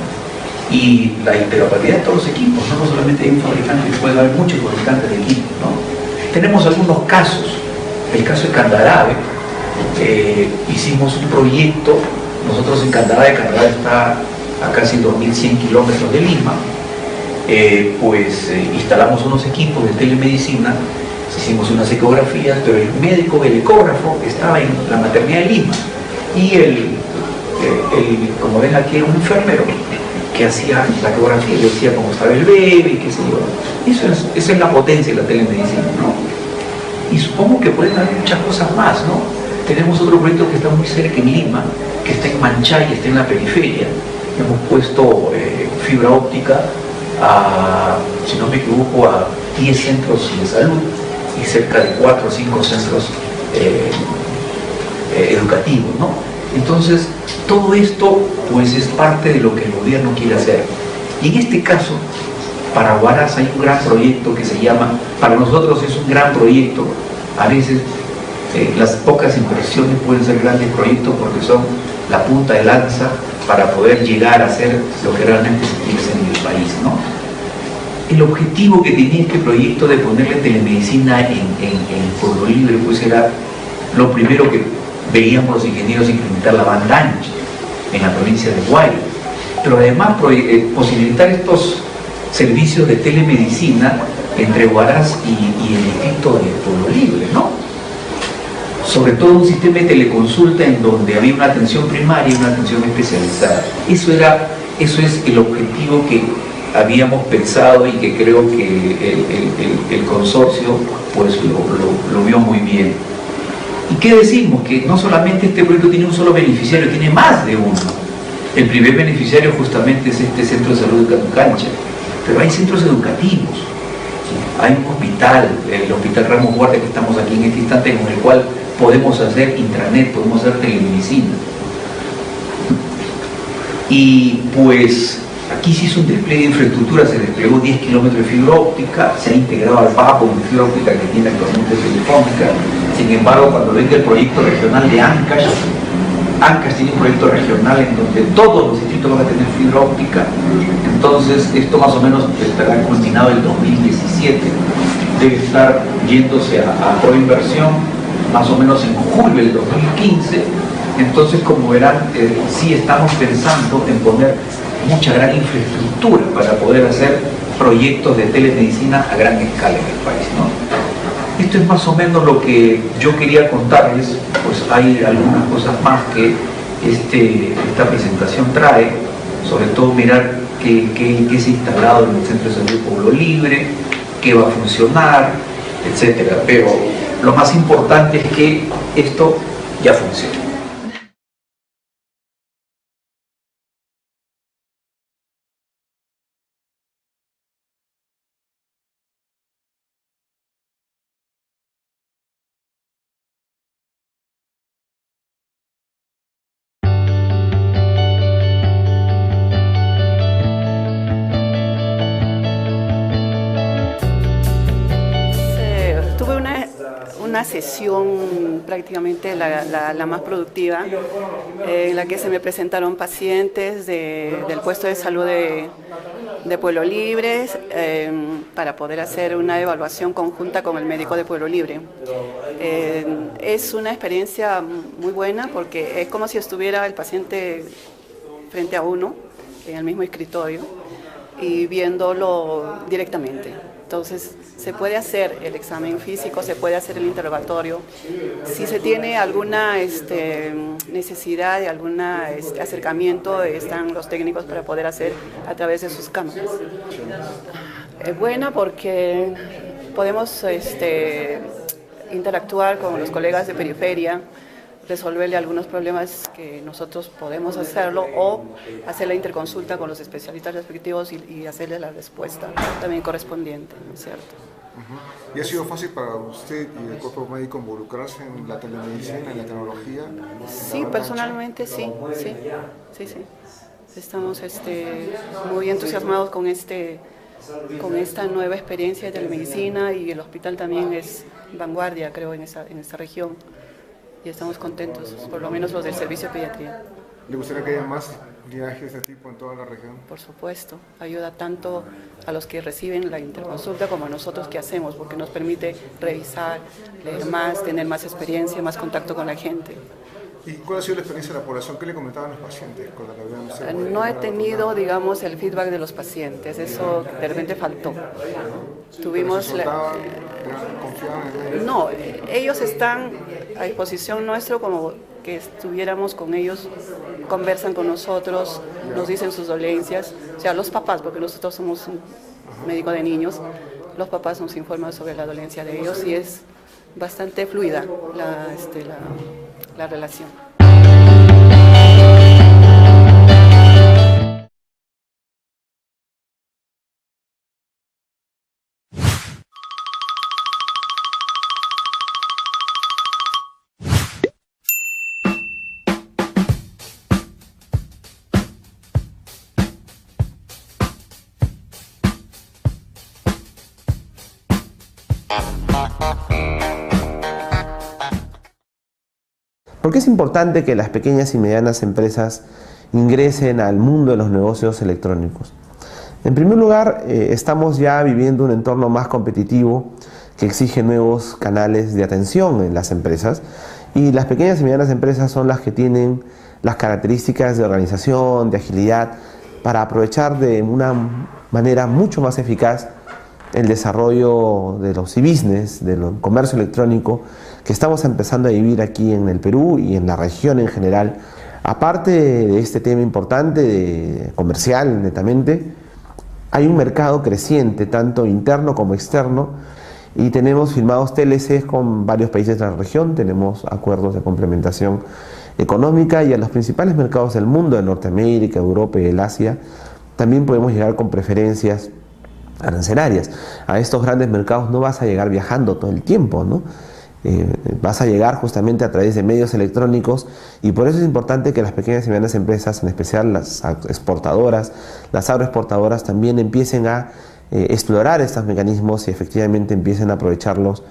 y la interoperabilidad de todos los equipos, no solamente hay un fabricante, puede haber muchos fabricantes de equipos, ¿no? Tenemos algunos casos, el caso de Candarave, hicimos un proyecto, nosotros en Candarave está a casi 2.100 kilómetros de Lima, instalamos unos equipos de telemedicina, hicimos unas ecografías, pero el médico, el ecógrafo, estaba en la maternidad de Lima y como ven aquí, era un enfermero que hacía la ecografía, le decía cómo estaba el bebé y qué sé yo. Esa es la potencia de la telemedicina, ¿no? Y supongo que pueden haber muchas cosas más, ¿no? Tenemos otro proyecto que está muy cerca en Lima, que está en Manchay, está en la periferia. Hemos puesto fibra óptica si no me equivoco, a 10 centros de salud y cerca de 4 o 5 centros educativos, ¿no? Entonces, todo esto pues es parte de lo que el gobierno quiere hacer. Y en este caso, para Huaraz hay un gran proyecto que se llama, para nosotros es un gran proyecto, a veces las pocas inversiones pueden ser grandes proyectos porque son la punta de lanza para poder llegar a hacer lo que realmente se quiere hacer en el país, ¿no? El objetivo que tenía este proyecto de ponerle telemedicina en Pueblo Libre, pues era lo primero que veíamos los ingenieros, incrementar la banda ancha en la provincia de Huaylas, pero además posibilitar estos servicios de telemedicina entre Huaraz y el distrito de Pueblo Libre, ¿no? Sobre todo un sistema de teleconsulta en donde había una atención primaria y una atención especializada. Eso es el objetivo que habíamos pensado y que creo que el consorcio pues lo vio muy bien. ¿Y qué decimos? Que no solamente este proyecto tiene un solo beneficiario, tiene más de uno. El primer beneficiario justamente es este centro de salud de Catucancha, pero hay centros educativos, hay un hospital, el Hospital Ramos Guardia que estamos aquí en este instante, con el cual podemos hacer intranet, podemos hacer telemedicina. Y pues aquí se hizo un despliegue de infraestructura, se desplegó 10 kilómetros de fibra óptica, se ha integrado al PAPO de fibra óptica que tiene actualmente Telefónica. Sin embargo, cuando venga el proyecto regional de Ancash tiene un proyecto regional en donde todos los distritos van a tener fibra óptica. Entonces, esto más o menos estará culminado el 2017. Debe estar yéndose a proinversión más o menos en julio del 2015. Entonces, como verán, sí estamos pensando en poner mucha gran infraestructura para poder hacer proyectos de telemedicina a gran escala en el país, ¿no? Esto es más o menos lo que yo quería contarles, pues hay algunas cosas más que esta presentación trae, sobre todo mirar qué se ha instalado en el Centro de Salud de Pueblo Libre, qué va a funcionar, etcétera. Pero lo más importante es que esto ya funciona. Una sesión prácticamente la más productiva, en la que se me presentaron pacientes del puesto de salud de Pueblo Libre para poder hacer una evaluación conjunta con el médico de Pueblo Libre. Es una experiencia muy buena porque es como si estuviera el paciente frente a uno en el mismo escritorio y viéndolo directamente. Entonces, se puede hacer el examen físico, se puede hacer el interrogatorio. Si se tiene alguna necesidad de algún acercamiento, están los técnicos para poder hacer a través de sus cámaras. Es buena porque podemos interactuar con los colegas de periferia, resolverle algunos problemas que nosotros podemos hacerlo o hacer la interconsulta con los especialistas respectivos y hacerle la respuesta también correspondiente, ¿no es cierto? ¿Y ha sido fácil para usted y el cuerpo médico involucrarse en la telemedicina, en la tecnología? Sí, personalmente sí. Estamos muy entusiasmados con esta nueva experiencia de telemedicina, y el hospital también es vanguardia, creo, en esta región, y estamos contentos, por lo menos los del servicio de pediatría. ¿Le gustaría que haya más viajes de este tipo en toda la región? Por supuesto, ayuda tanto a los que reciben la interconsulta como a nosotros que hacemos, porque nos permite revisar, leer más, tener más experiencia, más contacto con la gente. ¿Y cuál ha sido la experiencia de la población? ¿Qué le comentaban los pacientes cuando la habían? No he tenido, digamos, el feedback de los pacientes, eso de repente faltó. Tuvimos no, ellos están a disposición nuestra, como que estuviéramos con ellos, conversan con nosotros, nos dicen sus dolencias, o sea, los papás, porque nosotros somos un médico de niños, los papás nos informan sobre la dolencia de ellos y es bastante fluida la relación. ¿Por qué es importante que las pequeñas y medianas empresas ingresen al mundo de los negocios electrónicos? En primer lugar, estamos ya viviendo un entorno más competitivo que exige nuevos canales de atención en las empresas, y las pequeñas y medianas empresas son las que tienen las características de organización, de agilidad, para aprovechar de una manera mucho más eficaz el desarrollo de los e-business, del comercio electrónico que estamos empezando a vivir aquí en el Perú y en la región en general. Aparte de este tema importante, comercial netamente, hay un mercado creciente, tanto interno como externo, y tenemos firmados TLCs con varios países de la región, tenemos acuerdos de complementación económica, y a los principales mercados del mundo, de Norteamérica, Europa y el Asia, también podemos llegar con preferencias arancelarias. A estos grandes mercados no vas a llegar viajando todo el tiempo, ¿no? Vas a llegar justamente a través de medios electrónicos, y por eso es importante que las pequeñas y medianas empresas, en especial las exportadoras, las agroexportadoras, también empiecen a explorar estos mecanismos y efectivamente empiecen a aprovecharlos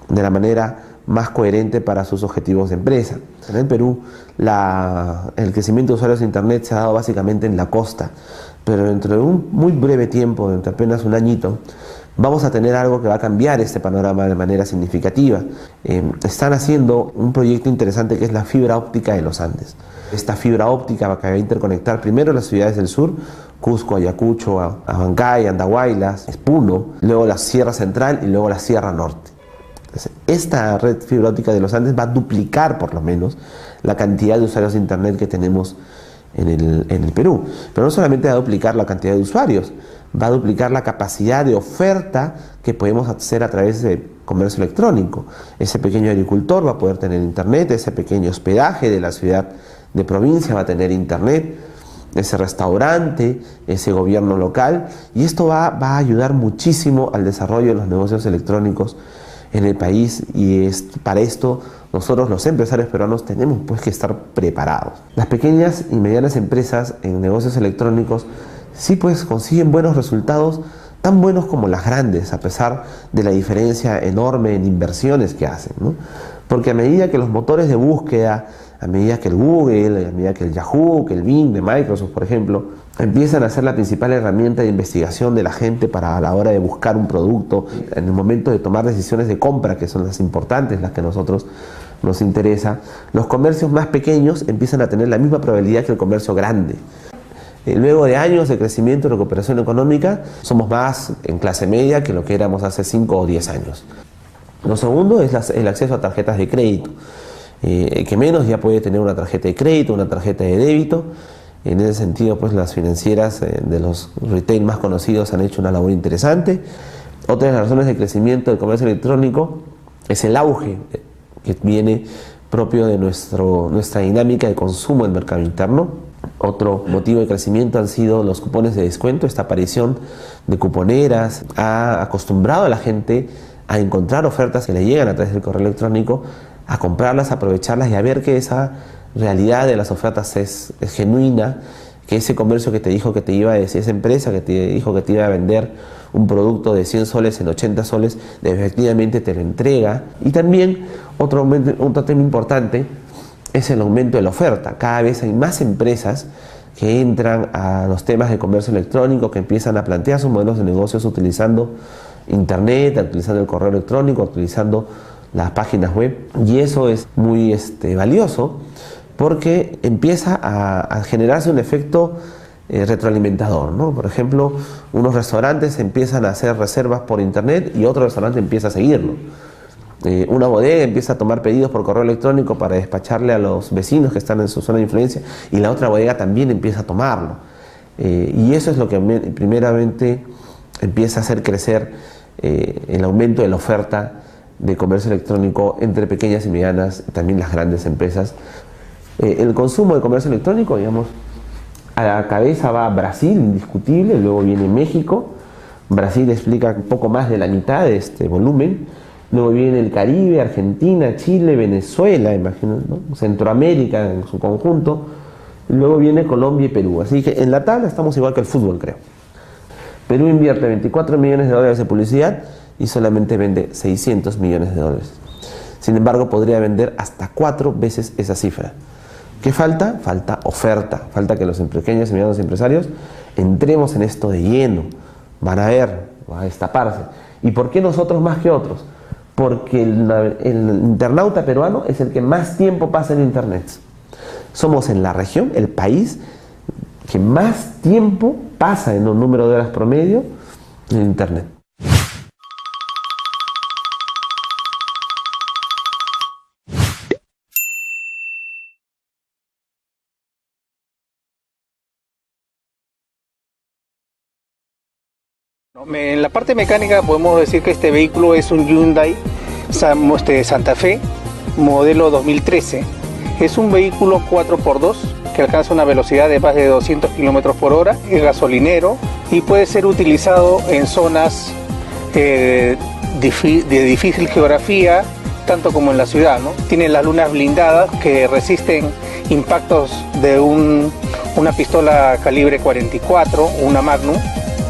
de la manera más coherente para sus objetivos de empresa. En el Perú, el crecimiento de usuarios de Internet se ha dado básicamente en la costa, pero dentro de un muy breve tiempo, dentro de apenas un añito, vamos a tener algo que va a cambiar este panorama de manera significativa. Están haciendo un proyecto interesante que es la fibra óptica de los Andes. Esta fibra óptica va a interconectar primero las ciudades del sur, Cusco, Ayacucho, Abancay, Andahuaylas, Puno, luego la Sierra Central y luego la Sierra Norte. Entonces, esta red fibra óptica de los Andes va a duplicar por lo menos la cantidad de usuarios de Internet que tenemos en el Perú. Pero no solamente va a duplicar la cantidad de usuarios, va a duplicar la capacidad de oferta que podemos hacer a través de comercio electrónico. Ese pequeño agricultor va a poder tener Internet, ese pequeño hospedaje de la ciudad de provincia va a tener Internet, ese restaurante, ese gobierno local, y esto va a ayudar muchísimo al desarrollo de los negocios electrónicos en el país, y para esto nosotros los empresarios peruanos tenemos pues que estar preparados. Las pequeñas y medianas empresas en negocios electrónicos sí pues consiguen buenos resultados, tan buenos como las grandes, a pesar de la diferencia enorme en inversiones que hacen, ¿no? Porque a medida que los motores de búsqueda, a medida que el Google, a medida que el Yahoo, que el Bing de Microsoft, por ejemplo, empiezan a ser la principal herramienta de investigación de la gente para a la hora de buscar un producto, en el momento de tomar decisiones de compra, que son las importantes, las que a nosotros nos interesa, los comercios más pequeños empiezan a tener la misma probabilidad que el comercio grande. Luego de años de crecimiento y recuperación económica, somos más en clase media que lo que éramos hace 5 o 10 años. Lo segundo es el acceso a tarjetas de crédito. Que menos ya puede tener una tarjeta de crédito, una tarjeta de débito. En ese sentido, pues las financieras de los retail más conocidos han hecho una labor interesante. Otra de las razones de crecimiento del comercio electrónico es el auge que viene propio de nuestra dinámica de consumo en el mercado interno. Otro motivo de crecimiento han sido los cupones de descuento. Esta aparición de cuponeras ha acostumbrado a la gente a encontrar ofertas que le llegan a través del correo electrónico, a comprarlas, a aprovecharlas y a ver que esa realidad de las ofertas es genuina que ese comercio que te dijo que te iba a decir, esa empresa que te dijo que te iba a vender un producto de 100 soles en 80 soles, efectivamente te lo entrega. Y también otro tema importante es el aumento de la oferta. Cada vez hay más empresas que entran a los temas de comercio electrónico, que empiezan a plantear sus modelos de negocios utilizando internet, utilizando el correo electrónico, utilizando las páginas web, y eso es muy valioso porque empieza a generarse un efecto retroalimentador, ¿no? Por ejemplo, unos restaurantes empiezan a hacer reservas por internet y otro restaurante empieza a seguirlo. Una bodega empieza a tomar pedidos por correo electrónico para despacharle a los vecinos que están en su zona de influencia, y la otra bodega también empieza a tomarlo. Y eso es lo que primeramente empieza a hacer crecer el aumento de la oferta de comercio electrónico entre pequeñas y medianas, y también las grandes empresas. El consumo de comercio electrónico, digamos, a la cabeza va Brasil, indiscutible, luego viene México. Brasil explica un poco más de la mitad de este volumen. Luego viene el Caribe, Argentina, Chile, Venezuela, imagino, ¿no? Centroamérica en su conjunto. Luego viene Colombia y Perú. Así que en la tabla estamos igual que el fútbol, creo. Perú invierte 24 millones de dólares de publicidad y solamente vende 600 millones de dólares. Sin embargo, podría vender hasta 4 veces esa cifra. ¿Qué falta? Falta oferta. Falta que los pequeños y medianos empresarios entremos en esto de lleno. Van a ver, va a destaparse. ¿Y por qué nosotros más que otros? Porque el internauta peruano es el que más tiempo pasa en internet. Somos en la región, el país que más tiempo pasa en un número de horas promedio en internet. En la parte mecánica podemos decir que este vehículo es un Hyundai Santa Fe modelo 2013. Es un vehículo 4x2 que alcanza una velocidad de más de 200 km por hora, es gasolinero y puede ser utilizado en zonas de difícil geografía, tanto como en la ciudad, ¿no? Tiene las lunas blindadas que resisten impactos de una pistola calibre 44, una Magnum.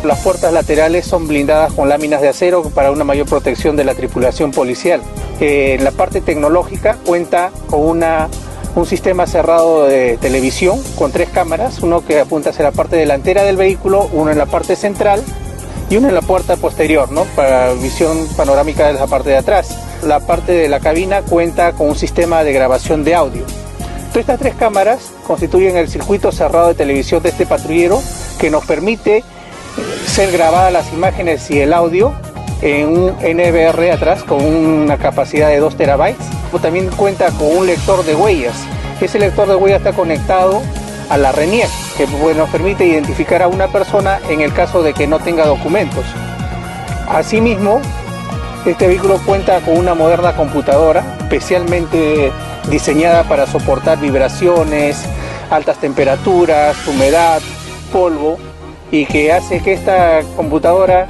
Las puertas laterales son blindadas con láminas de acero para una mayor protección de la tripulación policial. La parte tecnológica cuenta con un sistema cerrado de televisión con 3 cámaras, uno que apunta hacia la parte delantera del vehículo, uno en la parte central y uno en la puerta posterior, ¿no? Para visión panorámica de la parte de atrás. La parte de la cabina cuenta con un sistema de grabación de audio. Todas estas 3 cámaras constituyen el circuito cerrado de televisión de este patrullero, que nos permite ser grabadas las imágenes y el audio en un NVR atrás con una capacidad de 2 terabytes. También cuenta con un lector de huellas. Ese lector de huellas está conectado a la RENIEC, que nos permite identificar a una persona en el caso de que no tenga documentos. Asimismo, este vehículo cuenta con una moderna computadora especialmente diseñada para soportar vibraciones, altas temperaturas, humedad, polvo, y que hace que esta computadora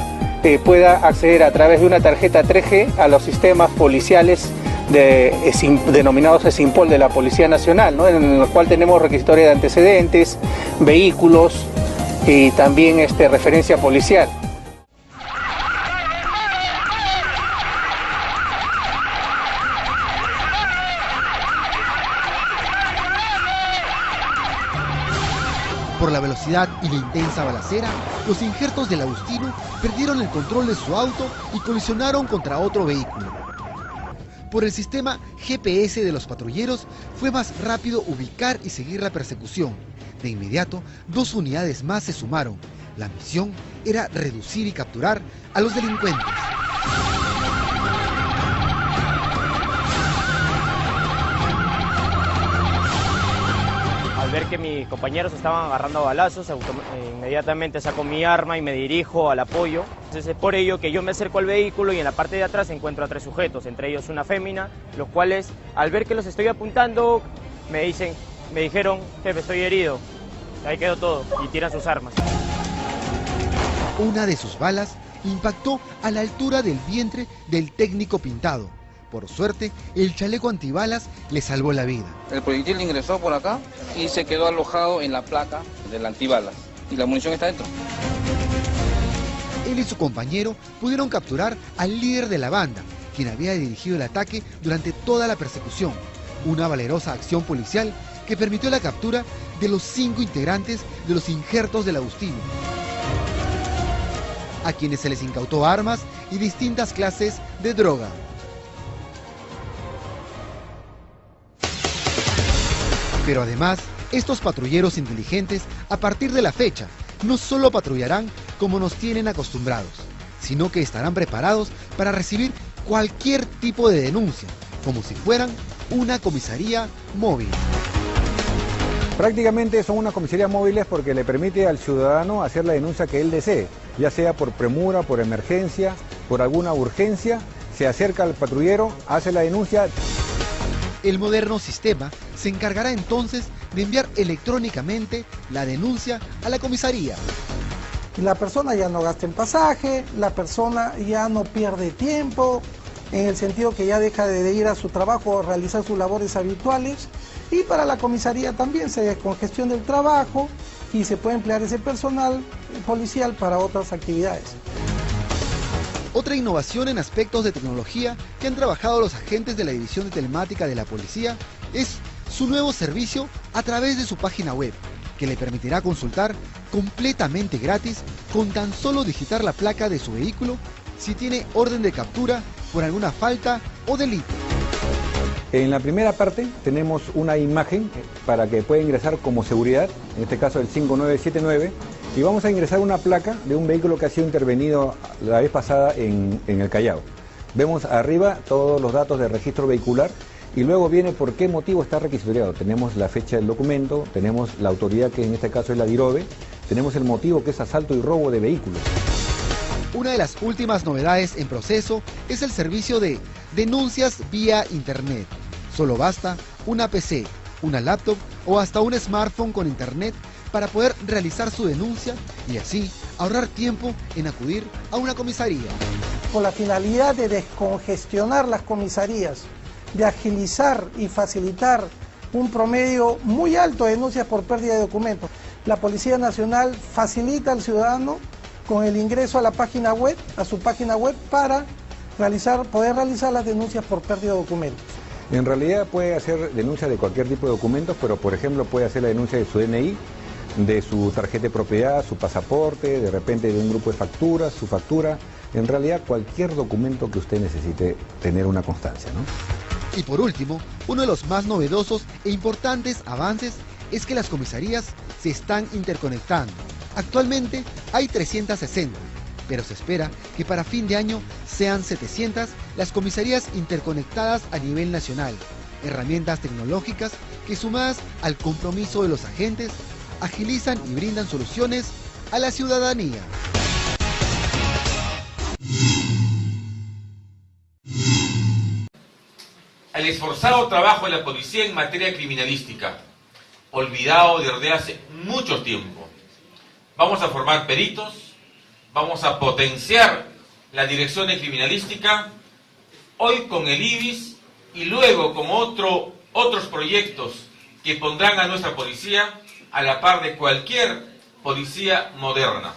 pueda acceder a través de una tarjeta 3G a los sistemas policiales denominados SIMPOL de la Policía Nacional, ¿no? En el cual tenemos requisitoria de antecedentes, vehículos y también referencia policial. Por la velocidad y la intensa balacera, los injertos del Agustino perdieron el control de su auto y colisionaron contra otro vehículo. Por el sistema GPS de los patrulleros, fue más rápido ubicar y seguir la persecución. De inmediato, 2 unidades más se sumaron. La misión era reducir y capturar a los delincuentes. Al ver que mis compañeros estaban agarrando a balazos, inmediatamente saco mi arma y me dirijo al apoyo. Entonces es por ello que yo me acerco al vehículo y en la parte de atrás encuentro a 3 sujetos, entre ellos una fémina, los cuales al ver que los estoy apuntando me dijeron, jefe, estoy herido. Ahí quedó todo y tiran sus armas. Una de sus balas impactó a la altura del vientre del técnico pintado. Por suerte, el chaleco antibalas le salvó la vida. El proyectil ingresó por acá y se quedó alojado en la placa del antibalas y la munición está dentro. Él y su compañero pudieron capturar al líder de la banda, quien había dirigido el ataque durante toda la persecución. Una valerosa acción policial que permitió la captura de los 5 integrantes de los injertos del Agustino, a quienes se les incautó armas y distintas clases de droga. Pero además, estos patrulleros inteligentes, a partir de la fecha, no solo patrullarán como nos tienen acostumbrados, sino que estarán preparados para recibir cualquier tipo de denuncia, como si fueran una comisaría móvil. Prácticamente son unas comisarías móviles porque le permite al ciudadano hacer la denuncia que él desee, ya sea por premura, por emergencia, por alguna urgencia, se acerca al patrullero, hace la denuncia. El moderno sistema se encargará entonces de enviar electrónicamente la denuncia a la comisaría. La persona ya no gasta en pasaje, la persona ya no pierde tiempo, en el sentido que ya deja de ir a su trabajo o realizar sus labores habituales, y para la comisaría también se descongestiona el trabajo y se puede emplear ese personal policial para otras actividades. Otra innovación en aspectos de tecnología que han trabajado los agentes de la División de Telemática de la Policía es su nuevo servicio a través de su página web, que le permitirá consultar completamente gratis con tan solo digitar la placa de su vehículo si tiene orden de captura por alguna falta o delito. En la primera parte tenemos una imagen para que pueda ingresar como seguridad, en este caso el 5979, y vamos a ingresar una placa de un vehículo que ha sido intervenido la vez pasada en el Callao. Vemos arriba todos los datos de registro vehicular y luego viene por qué motivo está requisitoriado. Tenemos la fecha del documento, tenemos la autoridad que en este caso es la DIROBE, tenemos el motivo que es asalto y robo de vehículos. Una de las últimas novedades en proceso es el servicio de denuncias vía internet. Solo basta una PC, una laptop o hasta un smartphone con internet para poder realizar su denuncia y así ahorrar tiempo en acudir a una comisaría. Con la finalidad de descongestionar las comisarías, de agilizar y facilitar un promedio muy alto de denuncias por pérdida de documentos, la Policía Nacional facilita al ciudadano con el ingreso a la página web, a su página web, para poder realizar las denuncias por pérdida de documentos. En realidad puede hacer denuncia de cualquier tipo de documentos, pero por ejemplo puede hacer la denuncia de su DNI, de su tarjeta de propiedad, su pasaporte, de repente de un grupo de facturas, su factura. En realidad cualquier documento que usted necesite tener una constancia, ¿no? Y por último, uno de los más novedosos e importantes avances es que las comisarías se están interconectando. Actualmente hay 360, pero se espera que para fin de año sean 700 las comisarías interconectadas a nivel nacional. Herramientas tecnológicas que, sumadas al compromiso de los agentes, agilizan y brindan soluciones a la ciudadanía. El esforzado trabajo de la policía en materia criminalística, olvidado desde hace mucho tiempo. Vamos a formar peritos, vamos a potenciar la dirección de criminalística, hoy con el IBIS y luego con otros proyectos que pondrán a nuestra policía a la par de cualquier policía moderna.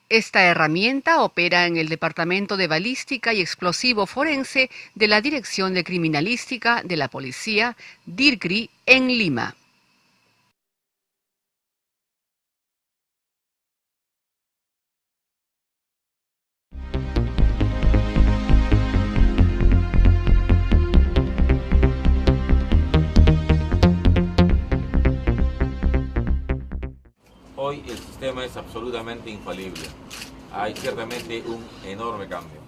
Esta herramienta opera en el Departamento de Balística y Explosivo Forense de la Dirección de Criminalística de la Policía, DIRCRI, en Lima. Hoy el sistema es absolutamente infalible. Hay ciertamente un enorme cambio.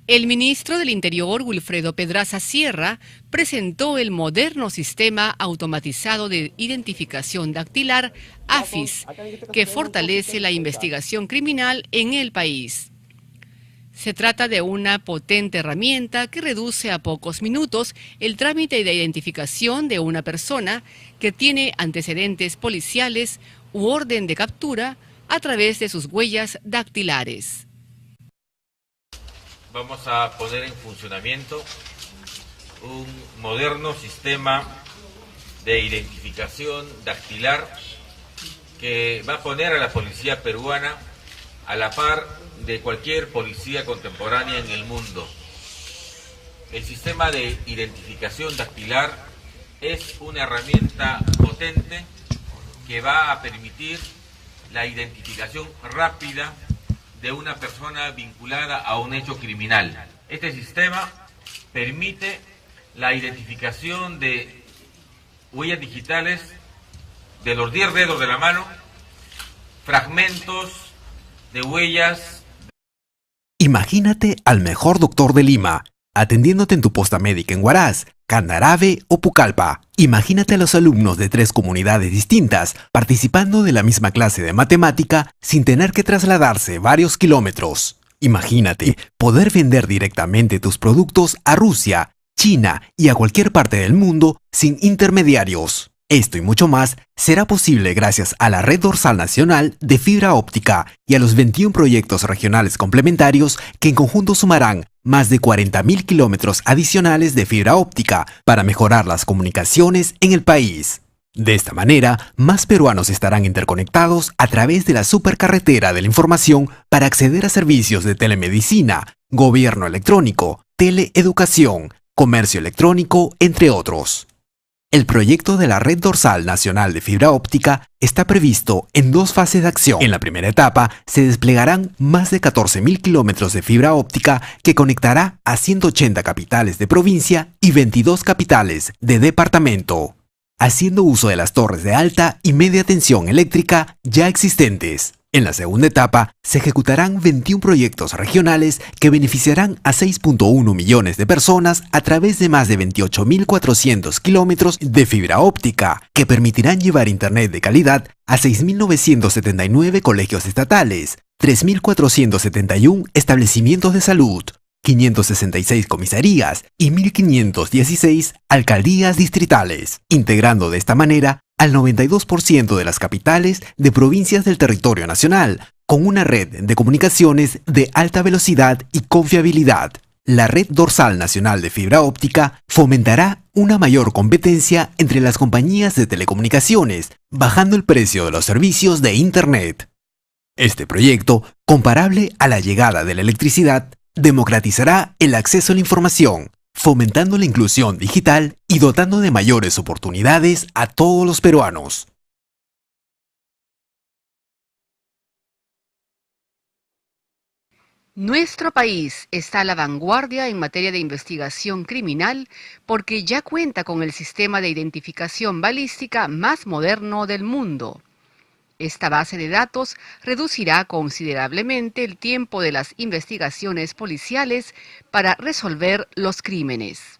El ministro del Interior, Wilfredo Pedraza Sierra, presentó el moderno sistema automatizado de identificación dactilar, AFIS, que fortalece la investigación criminal en el país. Se trata de una potente herramienta que reduce a pocos minutos el trámite de identificación de una persona que tiene antecedentes policiales u orden de captura a través de sus huellas dactilares. vamos a poner en funcionamiento un moderno sistema de identificación dactilar que va a poner a la policía peruana a la par de cualquier policía contemporánea en el mundo. El sistema de identificación dactilar es una herramienta potente que va a permitir la identificación rápida de una persona vinculada a un hecho criminal. Este sistema permite la identificación de huellas digitales de los 10 dedos de la mano, fragmentos de huellas. Imagínate al mejor doctor de Lima, atendiéndote en tu posta médica en Huaraz, Candarave o Pucallpa. Imagínate a los alumnos de 3 comunidades distintas participando de la misma clase de matemática sin tener que trasladarse varios kilómetros. Imagínate poder vender directamente tus productos a Rusia, China y a cualquier parte del mundo sin intermediarios. Esto y mucho más será posible gracias a la Red Dorsal Nacional de Fibra Óptica y a los 21 proyectos regionales complementarios que en conjunto sumarán más de 40.000 kilómetros adicionales de fibra óptica para mejorar las comunicaciones en el país. De esta manera, más peruanos estarán interconectados a través de la supercarretera de la información para acceder a servicios de telemedicina, gobierno electrónico, teleeducación, comercio electrónico, entre otros. El proyecto de la Red Dorsal Nacional de Fibra Óptica está previsto en 2 fases de acción. En la primera etapa se desplegarán más de 14.000 kilómetros de fibra óptica que conectará a 180 capitales de provincia y 22 capitales de departamento, haciendo uso de las torres de alta y media tensión eléctrica ya existentes. En la segunda etapa se ejecutarán 21 proyectos regionales que beneficiarán a 6.1 millones de personas a través de más de 28.400 kilómetros de fibra óptica, que permitirán llevar internet de calidad a 6.979 colegios estatales, 3.471 establecimientos de salud, 566 comisarías y 1.516 alcaldías distritales, integrando de esta manera al 92% de las capitales de provincias del territorio nacional, con una red de comunicaciones de alta velocidad y confiabilidad. La Red Dorsal Nacional de Fibra Óptica fomentará una mayor competencia entre las compañías de telecomunicaciones, bajando el precio de los servicios de Internet. Este proyecto, comparable a la llegada de la electricidad, democratizará el acceso a la información, fomentando la inclusión digital y dotando de mayores oportunidades a todos los peruanos. Nuestro país está a la vanguardia en materia de investigación criminal porque ya cuenta con el sistema de identificación balística más moderno del mundo. Esta base de datos reducirá considerablemente el tiempo de las investigaciones policiales para resolver los crímenes.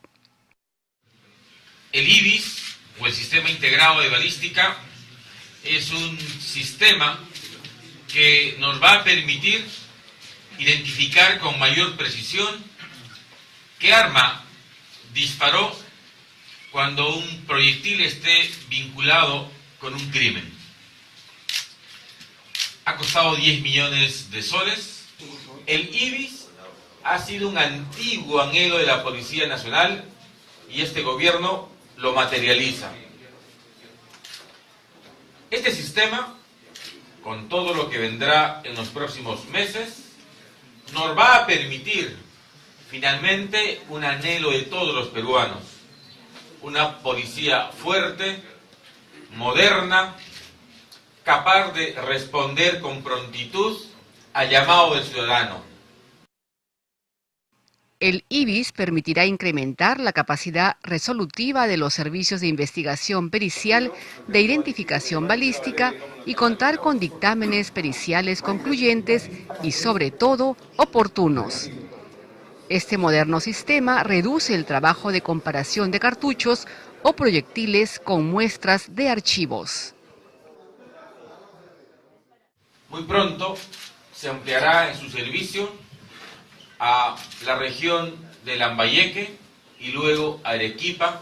El IBIS, o el Sistema Integrado de Balística, es un sistema que nos va a permitir identificar con mayor precisión qué arma disparó cuando un proyectil esté vinculado con un crimen. Ha costado 10 millones de soles. El IBIS ha sido un antiguo anhelo de la Policía Nacional y este gobierno lo materializa. Este sistema, con todo lo que vendrá en los próximos meses, nos va a permitir finalmente un anhelo de todos los peruanos: una policía fuerte, moderna, capaz de responder con prontitud al llamado del ciudadano. El IBIS permitirá incrementar la capacidad resolutiva de los servicios de investigación pericial de identificación balística y contar con dictámenes periciales concluyentes y, sobre todo, oportunos. Este moderno sistema reduce el trabajo de comparación de cartuchos o proyectiles con muestras de archivos. Muy pronto se ampliará en su servicio a la región de Lambayeque y luego a Arequipa,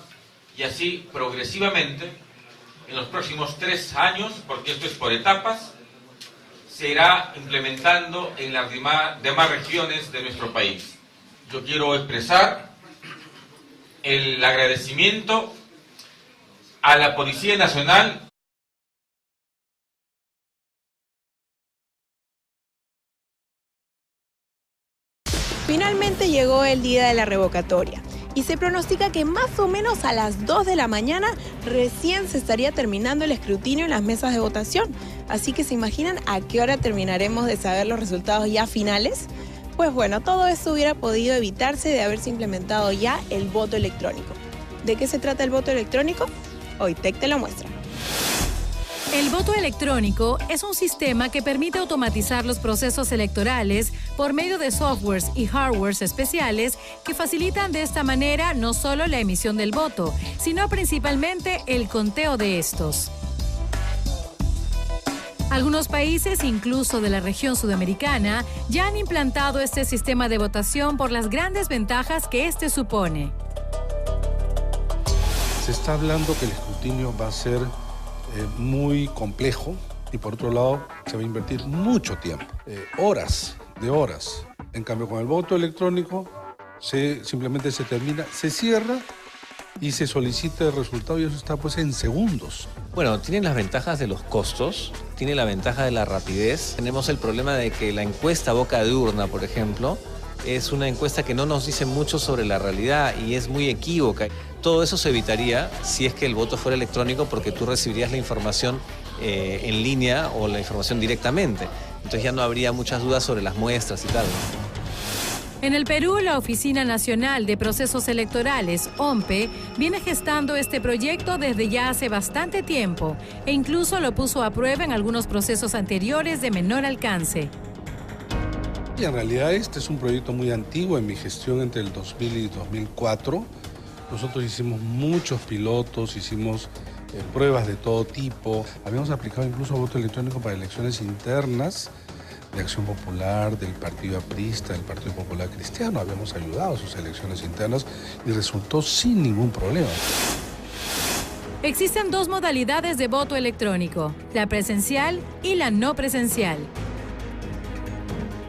y así progresivamente en los próximos 3 años, porque esto es por etapas, se irá implementando en las demás regiones de nuestro país. yo quiero expresar el agradecimiento a la Policía Nacional. Finalmente llegó el día de la revocatoria y se pronostica que más o menos a las 2 de la mañana recién se estaría terminando el escrutinio en las mesas de votación. Así que se imaginan a qué hora terminaremos de saber los resultados ya finales. Pues bueno, todo esto hubiera podido evitarse de haberse implementado ya el voto electrónico. ¿De qué se trata el voto electrónico? Hoy Tech te lo muestra. El voto electrónico es un sistema que permite automatizar los procesos electorales por medio de softwares y hardwares especiales que facilitan de esta manera no solo la emisión del voto, sino principalmente el conteo de estos. Algunos países, incluso de la región sudamericana, ya han implantado este sistema de votación por las grandes ventajas que este supone. Se está hablando que el escrutinio va a ser muy complejo y por otro lado se va a invertir mucho tiempo, horas de horas. En cambio, con el voto electrónico simplemente se termina, se cierra y se solicita el resultado y eso está pues en segundos. Bueno, tienen las ventajas de los costos, tiene la ventaja de la rapidez. Tenemos el problema de que la encuesta boca de urna, por ejemplo, es una encuesta que no nos dice mucho sobre la realidad y es muy equívoca. Todo eso se evitaría si es que el voto fuera electrónico porque tú recibirías la información en línea o la información directamente. Entonces ya no habría muchas dudas sobre las muestras y tal. En el Perú, la Oficina Nacional de Procesos Electorales, OMPE, viene gestando este proyecto desde ya hace bastante tiempo e incluso lo puso a prueba en algunos procesos anteriores de menor alcance. Y en realidad este es un proyecto muy antiguo. En mi gestión entre el 2000 y 2004, nosotros hicimos muchos pilotos, hicimos pruebas de todo tipo. Habíamos aplicado incluso voto electrónico para elecciones internas de Acción Popular, del Partido Aprista, del Partido Popular Cristiano. Habíamos ayudado a sus elecciones internas y resultó sin ningún problema. Existen dos modalidades de voto electrónico, la presencial y la no presencial.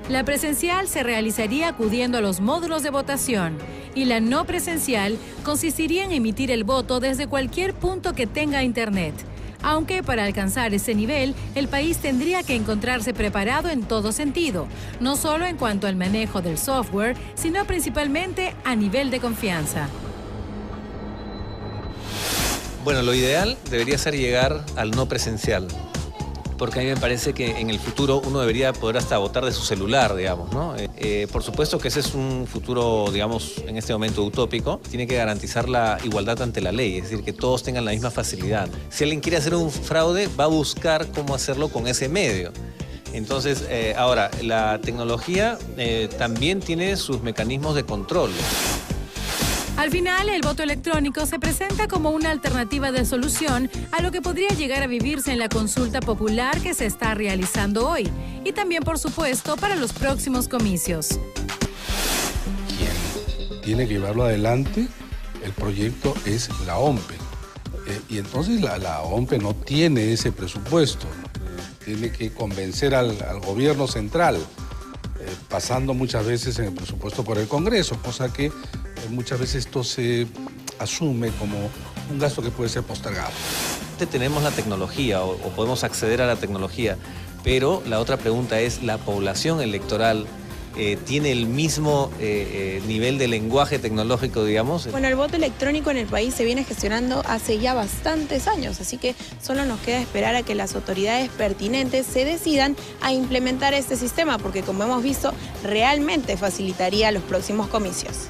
La presencial se realizaría acudiendo a los módulos de votación y la no presencial consistiría en emitir el voto desde cualquier punto que tenga internet. Aunque para alcanzar ese nivel, el país tendría que encontrarse preparado en todo sentido, no solo en cuanto al manejo del software, sino principalmente a nivel de confianza. Bueno, lo ideal debería ser llegar al no presencial, porque a mí me parece que en el futuro uno debería poder hasta votar de su celular, digamos, ¿no? Por supuesto que ese es un futuro, digamos, en este momento utópico. Tiene que garantizar la igualdad ante la ley, es decir, que todos tengan la misma facilidad. Si alguien quiere hacer un fraude, va a buscar cómo hacerlo con ese medio. Entonces, ahora, la tecnología también tiene sus mecanismos de control. Al final, el voto electrónico se presenta como una alternativa de solución a lo que podría llegar a vivirse en la consulta popular que se está realizando hoy y también, por supuesto, para los próximos comicios. Quien tiene que llevarlo adelante, el proyecto es la OMPE. Y entonces la OMPE no tiene ese presupuesto. Tiene que convencer al gobierno central, pasando muchas veces en el presupuesto por el Congreso, cosa que muchas veces esto se asume como un gasto que puede ser postergado. Tenemos la tecnología o podemos acceder a la tecnología, pero la otra pregunta es, ¿la población electoral tiene el mismo nivel de lenguaje tecnológico, digamos? Bueno, el voto electrónico en el país se viene gestionando hace ya bastantes años, así que solo nos queda esperar a que las autoridades pertinentes se decidan a implementar este sistema, porque como hemos visto, realmente facilitaría los próximos comicios.